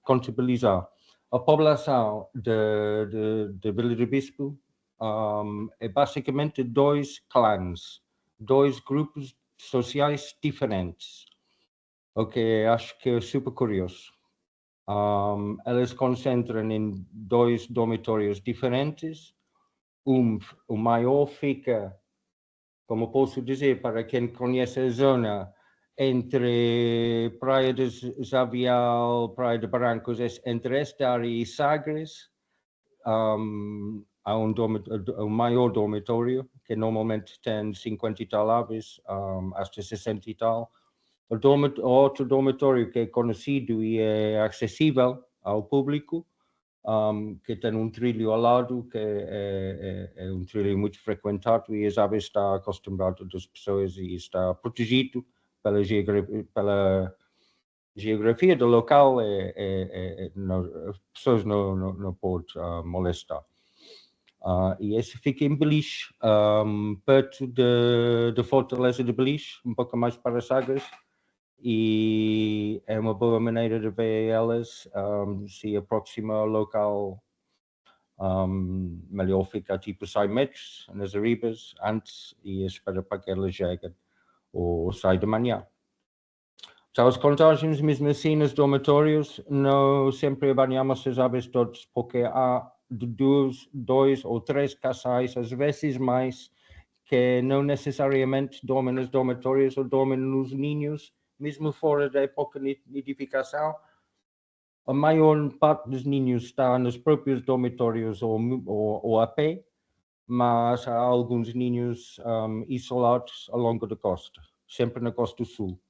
contabilizar. A população de Vila do Bispo é basicamente 2 clãs, 2 grupos sociais diferentes, o que acho que é super curioso. Elas concentram em 2 dormitórios diferentes. O maior fica, como posso dizer, para quem conhece a zona, entre Praia de Zavial, Praia de Barrancos, entre esta área e Sagres. Há um maior dormitório, que normalmente tem 50 e tal aves, até 60 e tal. Outro dormitório que é conhecido e é acessível ao público, que tem um trilho ao lado, que é um trilho muito frequentado e as aves estão acostumadas das pessoas e está protegido pela geografia do local. As pessoas não podem molestar. E esse fica em Beliche, perto de Fortaleza de Beliche, um pouco mais para Sagres, e é uma boa maneira de ver elas. Se aproxima ao local, melhor ficar tipo 100 metros nas ribas antes e espera para que elas cheguem ou sai de manhã. Então, as contagens, mesmo assim, nos dormitórios, não sempre apanhamos as aves todas, porque há de 2 ou 3 casais, às vezes mais, que não necessariamente dormem nos dormitórios ou dormem nos ninhos, mesmo fora da época de nidificação. A maior parte dos ninhos está nos próprios dormitórios ou a pé, mas há alguns ninhos isolados ao longo da costa, sempre na costa sul,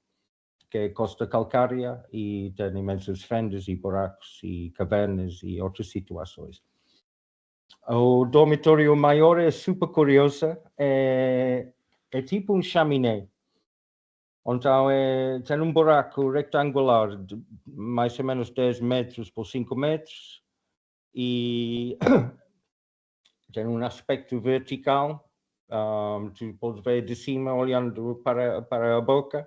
que é costa calcária e tem imensas fendas e buracos e cavernas e outras situações. O dormitório maior é super curioso, é tipo um chaminé. Então, tem um buraco retangular de mais ou menos 10 metros por 5 metros e tem um aspecto vertical. Tu podes ver de cima, olhando para a boca,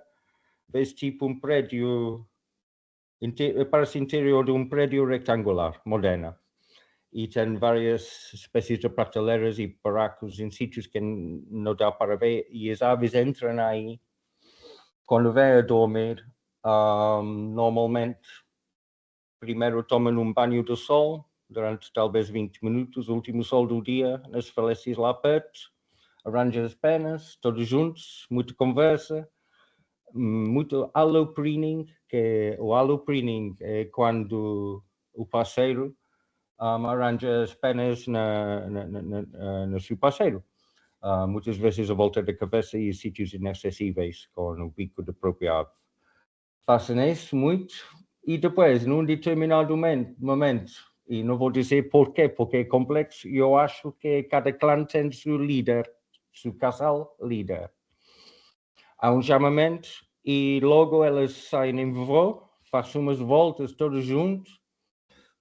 vês tipo um prédio, parece interior de um prédio retangular, moderno. E tem várias espécies de prateleiras e buracos em sítios que não dá para ver, e as aves entram aí. Quando vêm a dormir, normalmente, primeiro tomam um banho de sol, durante talvez 20 minutos, o último sol do dia, nas falésias lá perto, arranjam as penas, todos juntos, muita conversa, muito allopreening, o allopreening é quando o parceiro arranja as penas no seu parceiro. Muitas vezes a volta da cabeça e sítios inacessíveis com o bico da própria ave. Façam isso muito e depois, num determinado momento, e não vou dizer porquê, porque é complexo, eu acho que cada clã tem o seu líder, seu casal líder. Há um chamamento e logo elas saem em voo, fazem umas voltas todos juntos,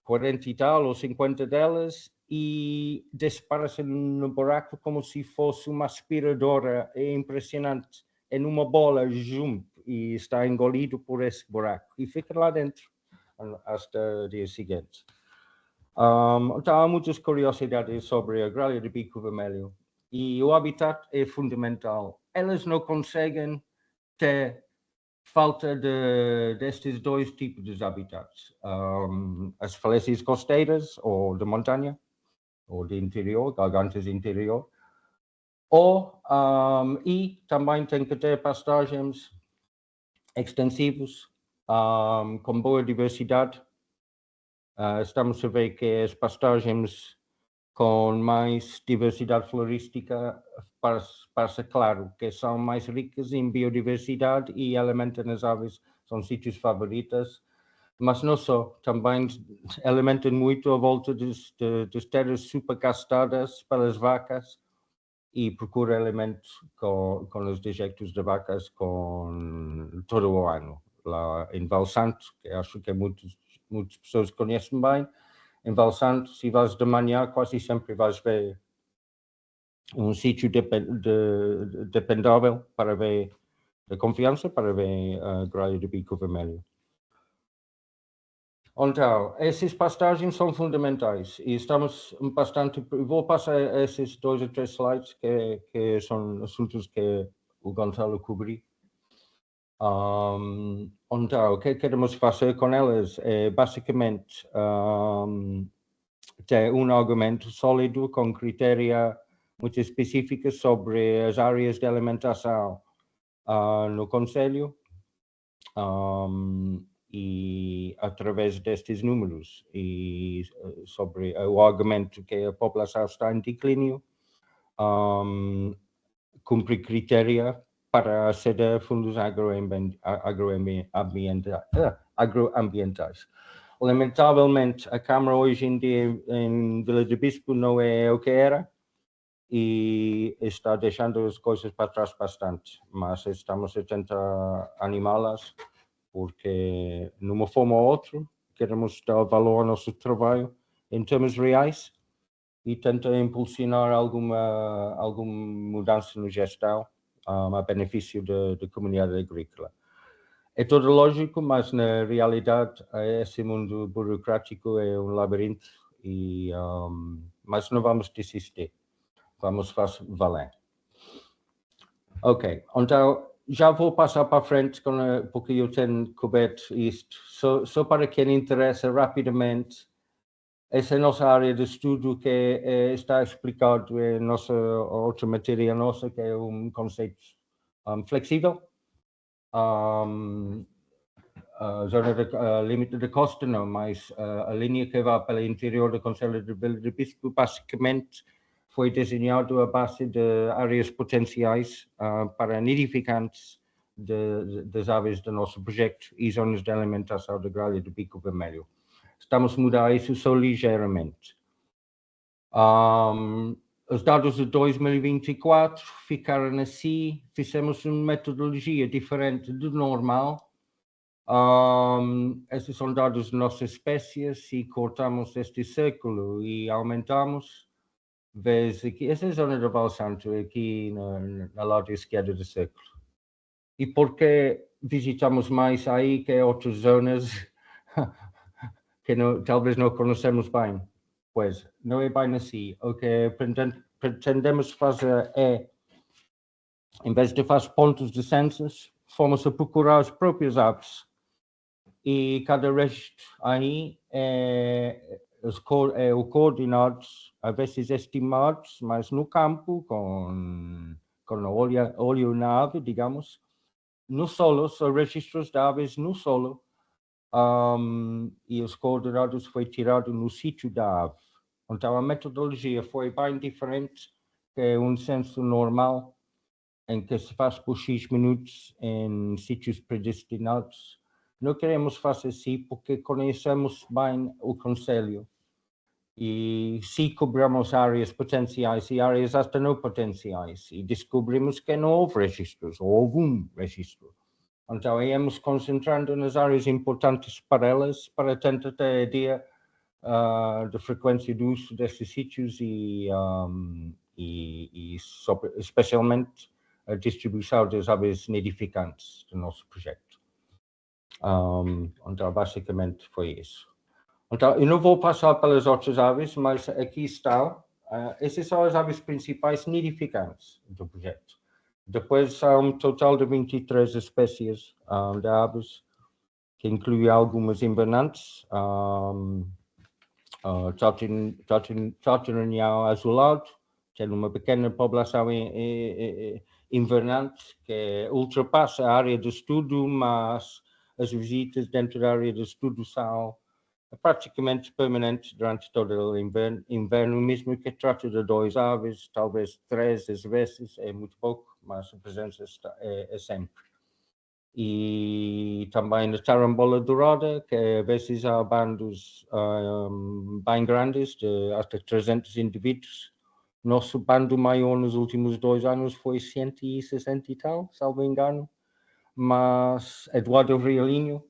40 e tal ou 50 delas, e disparam-se no buraco como se fosse uma aspiradora. É impressionante. É numa bola junto e está engolido por esse buraco e fica lá dentro até o dia seguinte. Então há muitas curiosidades sobre a gralha de bico vermelho e o habitat é fundamental. Elas não conseguem ter falta destes 2 tipos de habitats. As falésias costeiras ou de montanha, ou de interior, gargantas interior, e também tem que ter pastagens extensivos, com boa diversidade. Estamos a ver que as pastagens com mais diversidade florística passa claro que são mais ricas em biodiversidade e alimentam as aves, são sítios favoritos, mas não só, também alimentam muito a volta das terras supercastadas pelas vacas e procuram alimento com os dejectos de vacas com todo o ano. Lá em Valsanto, que acho que muitas pessoas conhecem bem, em Valsanto, se vais de manhã, quase sempre vais ver um sítio dependível para ver, de confiança, para ver a gralha de bico vermelho. Então, essas pastagens são fundamentais e estamos bastante... Vou passar esses 2 ou 3 slides que são assuntos que o Gonçalo cobriu. Então, o que queremos fazer com elas é basicamente ter um argumento sólido com critérios muito específicos sobre as áreas de alimentação no Conselho e através destes números e sobre o argumento que a população está em declínio, cumprir critérios para aceder a fundos agroambientais. Lamentavelmente, a Câmara hoje em dia em Vila de Bispo não é o que era e está deixando as coisas para trás bastante, mas estamos a tentar animá-las porque, numa forma ou outra, queremos dar valor ao nosso trabalho em termos reais e tentar impulsionar alguma mudança na gestão a benefício da comunidade agrícola. É tudo lógico, mas na realidade esse mundo burocrático é um labirinto, mas não vamos desistir, vamos fazer valer. Ok, então já vou passar para frente porque eu tenho coberto isto. Só para quem interessa rapidamente, essa é a nossa área de estudo que está explicado em nossa outra matéria nossa, que é um conceito flexível. A zona limite da costa não, mas a linha que vai pelo interior do Conselho de Vila de Bispo basicamente foi desenhado à base de áreas potenciais para nidificantes das aves do nosso projeto e zonas de alimentação da gralha do bico vermelho. Estamos a mudar isso só ligeiramente. Os dados de 2024 ficaram assim, fizemos uma metodologia diferente do normal. Esses são dados de nossas espécies e cortamos este círculo e aumentamos. Vês aqui, essa é a zona do Valsanto, aqui na lado esquerdo do círculo. E porque visitamos mais aí que outras zonas que talvez não conhecemos bem? Pois, não é bem assim. O que pretendemos fazer é, em vez de fazer pontos de censos, fomos a procurar as próprias aves. E cada registro aí é o coordenados, a vezes estimados, mas no campo, com olho na ave, digamos. No solo, são registros de aves no solo. E os coordenados foi tirado no sítio da ave. Então a metodologia foi bem diferente que um censo normal, em que se faz por X minutos em sítios predestinados. Não queremos fazer assim porque conhecemos bem o Conselho e se cobramos áreas potenciais e áreas até não potenciais e descobrimos que não houve registros, ou houve um registro. Então, íamos concentrando nas áreas importantes para elas, para tentar ter a ideia da frequência de uso desses sítios e sobre, especialmente a distribuição das aves nidificantes do nosso projeto. Então, basicamente foi isso. Então, eu não vou passar pelas outras aves, mas aqui estão. Essas são as aves principais nidificantes do projeto. Depois há um total de 23 espécies de aves, que inclui algumas invernantes, Tautinonial azulado, tem uma pequena população invernante que ultrapassa a área de estudo, mas as visitas dentro da área de estudo são praticamente permanente durante todo o inverno, mesmo que trate de 2 aves, talvez 3 às vezes, é muito pouco, mas a presença é sempre. E também na tarambola dourada, que às vezes há bandos bem grandes, de até 300 indivíduos. Nosso bando maior nos últimos 2 anos foi 160 e tal, salvo engano, mas Eduardo Realinho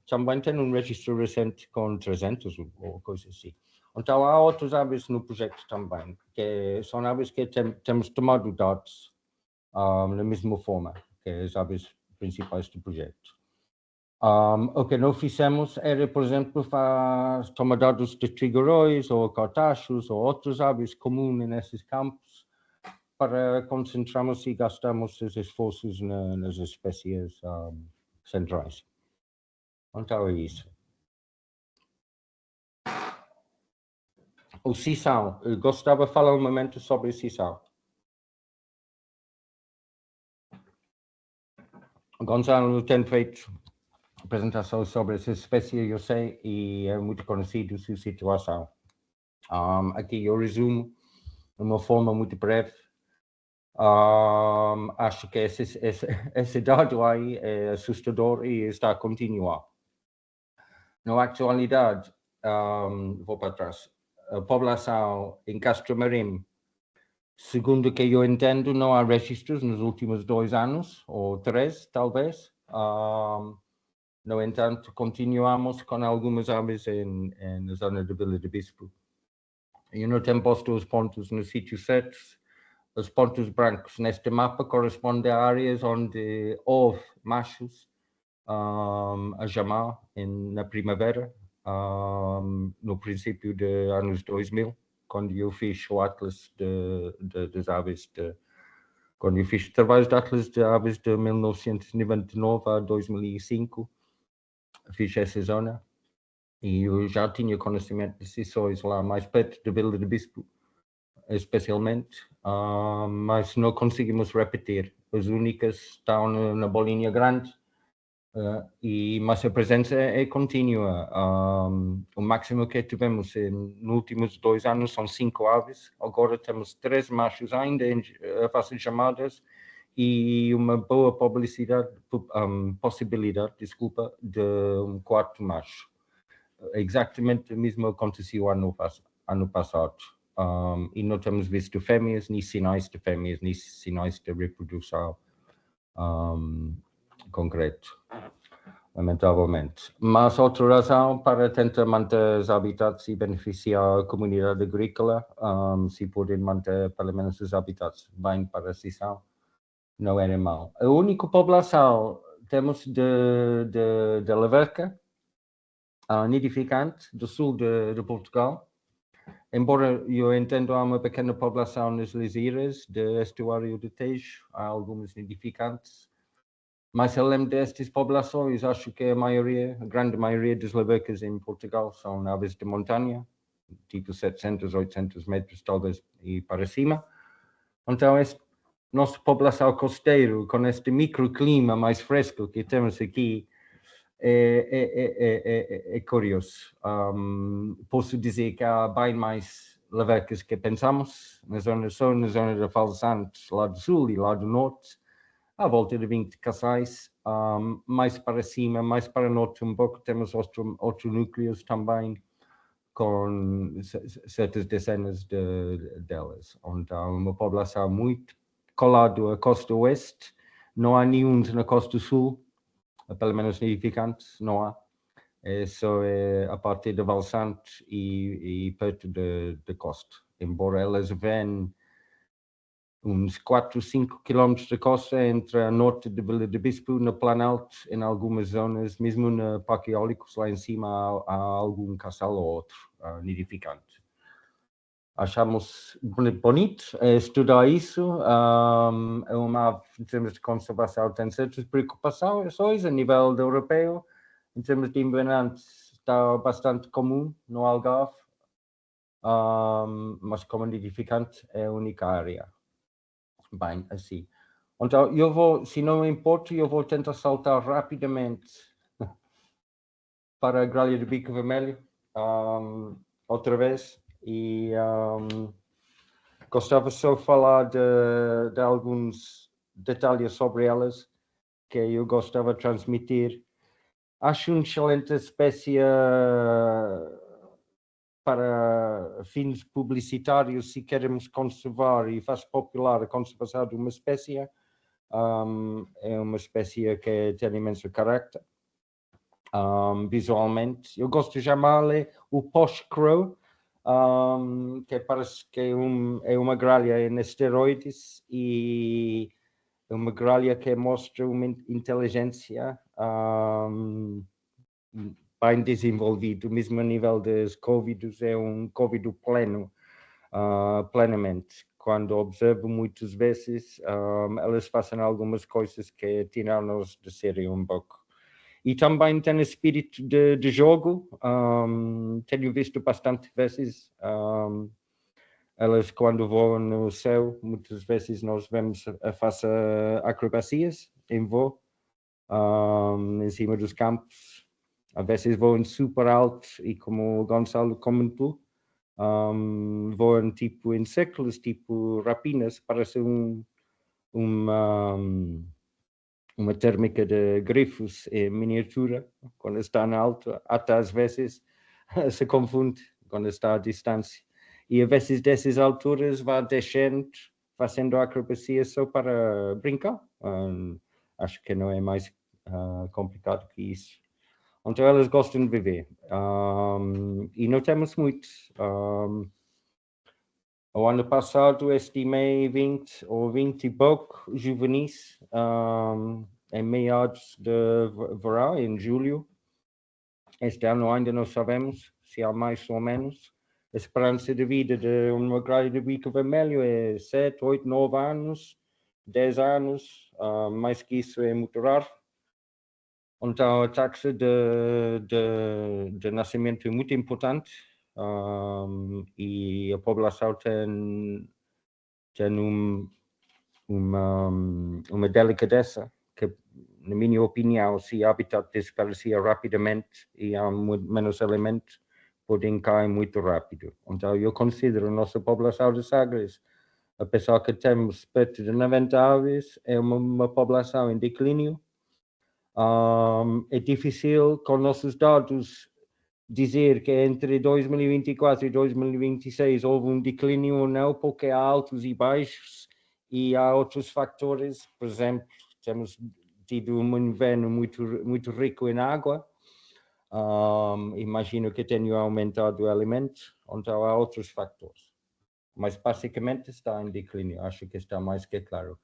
também tem um registro recente com 300 ou coisa assim. Então há outras aves no projeto também, que são aves que temos tomado dados da mesma forma que as aves principais do projeto. O que não fizemos era, por exemplo, tomar dados de trigoróis ou cartachos ou outras aves comuns nesses campos para concentrarmos e gastarmos os esforços nas espécies centrais. Então é isso. O sisal, eu gostava de falar um momento sobre o sisal. Gonçalo tem feito apresentação sobre essa espécie, eu sei, e é muito conhecido a sua situação. Aqui eu resumo de uma forma muito breve. Acho que esse dado aí é assustador e está a continuar. Na atualidade, vou para trás, a população em Castro Marim, segundo o que eu entendo, não há registros nos últimos 2 anos, ou 3, talvez. No entanto, continuamos com algumas aves na zona de Vila de Bispo. Eu não tenho posto os pontos no sítio certo. Os pontos brancos neste mapa correspondem a áreas onde houve machos a jamar na primavera, no princípio de anos 2000, quando eu fiz o Atlas das aves, quando eu fiz trabalhos de Atlas de aves de 1999 a 2005, fiz essa zona e eu já tinha conhecimento de sissóis lá mais perto de Vila de Bispo, especialmente, mas não conseguimos repetir. As únicas estão na bolinha grande, mas a presença é contínua. O máximo que tivemos nos últimos 2 anos são 5 aves, agora temos 3 machos ainda a fazer chamadas e uma boa possibilidade, de um 4º macho. Exatamente o mesmo aconteceu ano passado. E não temos visto fêmeas, nem sinais de fêmeas, nem sinais de reprodução concreto, lamentavelmente. Mas outra razão para tentar manter os habitats e beneficiar a comunidade agrícola, se podem manter pelo menos os habitats bem para a sessão, não era mal. A única população temos de Laverca, nidificante, do sul de Portugal. Embora eu entenda há uma pequena população nas Leseiras, do estuário do Tejo, há algumas nidificantes. Mas além destas populações, acho que a grande maioria das lavercas em Portugal são aves de montanha, tipo 700, 800 metros, talvez, e para cima. Então, nossa população costeira, com este microclima mais fresco que temos aqui, é curioso. Posso dizer que há bem mais lavercas que pensamos, na zona da Falsantes, lá do sul e lá do norte, à volta de 20 casais. Mais para cima, mais para norte um pouco, temos outros núcleos também, com certas dezenas delas, onde há uma população muito colado à costa oeste. Não há nenhum na costa sul, pelo menos nidificantes, não há. É só a partir de Valsantes e perto da costa. Embora elas venham uns 4 ou 5 quilómetros da costa entre a norte de Vila de Bispo, no Planalto, em algumas zonas, mesmo na Parque Eólicos, lá em cima há algum casal ou outro nidificante. Achamos bonito estudar isso. É uma ave, em termos de conservação, tem certas preocupações a nível europeu. Em termos de invernantes, está bastante comum no Algarve, mas como nidificante é a única área. Bem, assim. Então, se não me importa, eu vou tentar saltar rapidamente para a gralha de bico vermelho, outra vez e gostava só de falar de alguns detalhes sobre elas que eu gostava de transmitir. Acho uma excelente espécie para fins publicitários, se queremos conservar e faz popular a conservação de uma espécie. É uma espécie que tem imenso caráter. Visualmente, eu gosto de chamá-la o Posh Crow, que parece que é uma gralha em esteroides e é uma gralha que mostra uma inteligência bem desenvolvido, mesmo a nível dos Covidos, é um Covid pleno, plenamente. Quando observo muitas vezes, elas fazem algumas coisas que tiram-nos de sério um pouco. E também tem espírito de jogo, tenho visto bastante vezes, elas quando voam no céu, muitas vezes nós vemos a fazer acrobacias em voo, em cima dos campos, às vezes voam super alto e como o Gonçalo comentou, voam tipo em círculos, tipo rapinas, parece uma térmica de grifos em miniatura, quando está na alta, até às vezes se confunde quando está à distância. E às vezes dessas alturas vai descendo, fazendo acrobacia só para brincar. Acho que não é mais complicado que isso. Então elas gostam de viver. E não temos muitos. O ano passado estimei 20 ou 20 e pouco juvenis em meados de verão, em julho. Este ano ainda não sabemos se há mais ou menos. A esperança de vida de uma gralha de bico vermelho é 7, 8, 9 anos, 10 anos. Mais que isso é muito raro. Então a taxa de nascimento é muito importante. E a população tem uma delicadeza que, na minha opinião, se o habitat desaparecia rapidamente e há menos alimentos, podem cair muito rápido. Então eu considero a nossa população de Sagres, apesar que temos perto de 90 aves, é uma população em declínio. É difícil com nossos dados dizer que entre 2024 e 2026 houve um declínio ou não, porque há altos e baixos e há outros fatores. Por exemplo, temos tido um inverno muito rico em água. Imagino que tenha aumentado o alimento, então há outros fatores. Mas basicamente está em declínio, acho que está mais que claro.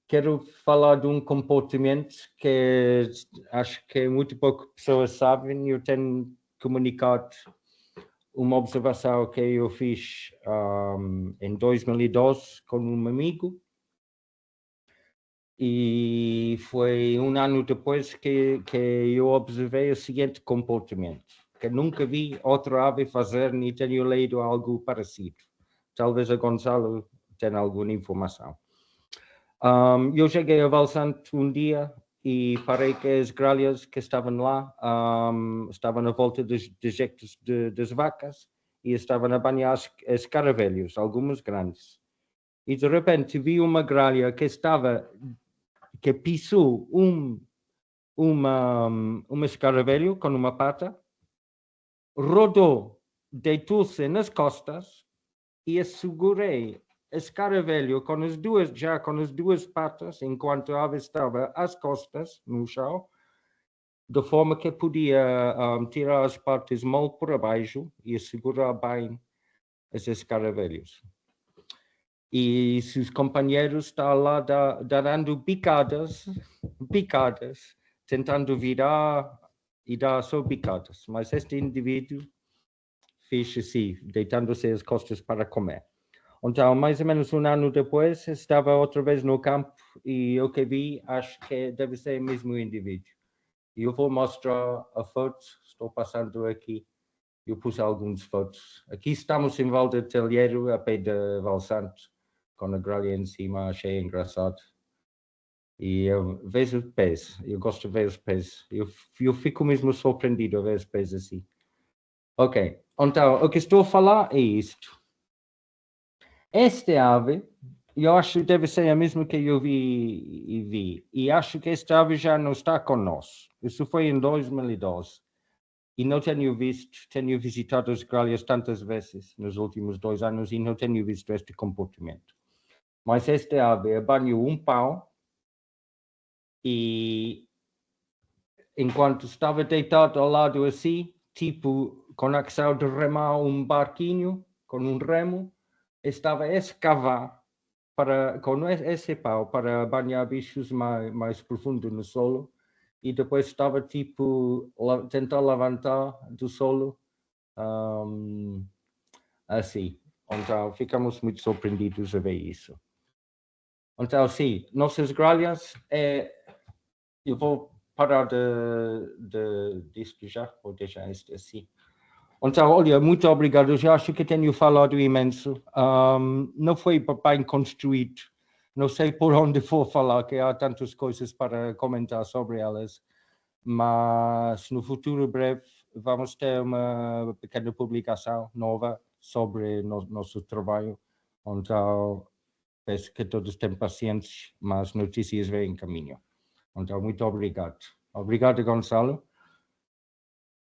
Quero falar de um comportamento que acho que muito poucas pessoas sabem. Eu tenho comunicado uma observação que eu fiz em 2012 com um amigo e foi um ano depois que eu observei o seguinte comportamento, que nunca vi outra ave fazer, nem tenho lido algo parecido. Talvez a Gonçalo tenha alguma informação. Eu cheguei a Valsante um dia e parei que as gralhas que estavam lá estavam na volta dos jectos das vacas e estavam a banhar as caravelhos, algumas grandes. E de repente vi uma gralha que pisou uma escaravelho com uma pata, rodou, deitou-se nas costas e assegurei a escaravelho com as duas patas, enquanto a ave estava às costas no chão, de forma que podia tirar as partes mal por abaixo e segurar bem as escaravelhos. E seus companheiros estão lá dando picadas, tentando virar e dar só picadas. Mas este indivíduo fez assim, deitando-se as costas para comer. Então, mais ou menos um ano depois, estava outra vez no campo e o que vi, acho que deve ser o mesmo indivíduo. E eu vou mostrar a foto, estou passando aqui, eu pus algumas fotos. Aqui estamos em Val de Telheiro, a pé de Valsante, com a gralha em cima, achei engraçado. E eu vejo os pés, eu gosto de ver os pés. Eu fico mesmo surpreendido a ver os pés assim. Ok, então o que estou a falar é isto. Esta ave, eu acho que deve ser a mesma que eu vi. E acho que esta ave já não está conosco. Isso foi em 2012. E não tenho visitado as gralhas tantas vezes nos últimos 2 anos e não tenho visto este comportamento. Mas esta ave apanhou um pau e enquanto estava deitado ao lado assim, tipo com a ação de remar um barquinho com um remo, estava a escavar com esse pau para banhar bichos mais profundo no solo e depois estava tipo tentar levantar do solo assim. Então ficamos muito surpreendidos a ver isso. Então sim, nossas gralhas eu vou parar disto já, vou deixar isto assim. Então, olha, muito obrigado. Eu já acho que tenho falado imenso. Não foi bem construído. Não sei por onde vou falar, que há tantas coisas para comentar sobre elas. Mas no futuro breve vamos ter uma pequena publicação nova sobre nosso trabalho. Então, peço que todos tenham paciência, mas notícias vêm em caminho. Então, muito obrigado. Obrigado, Gonçalo.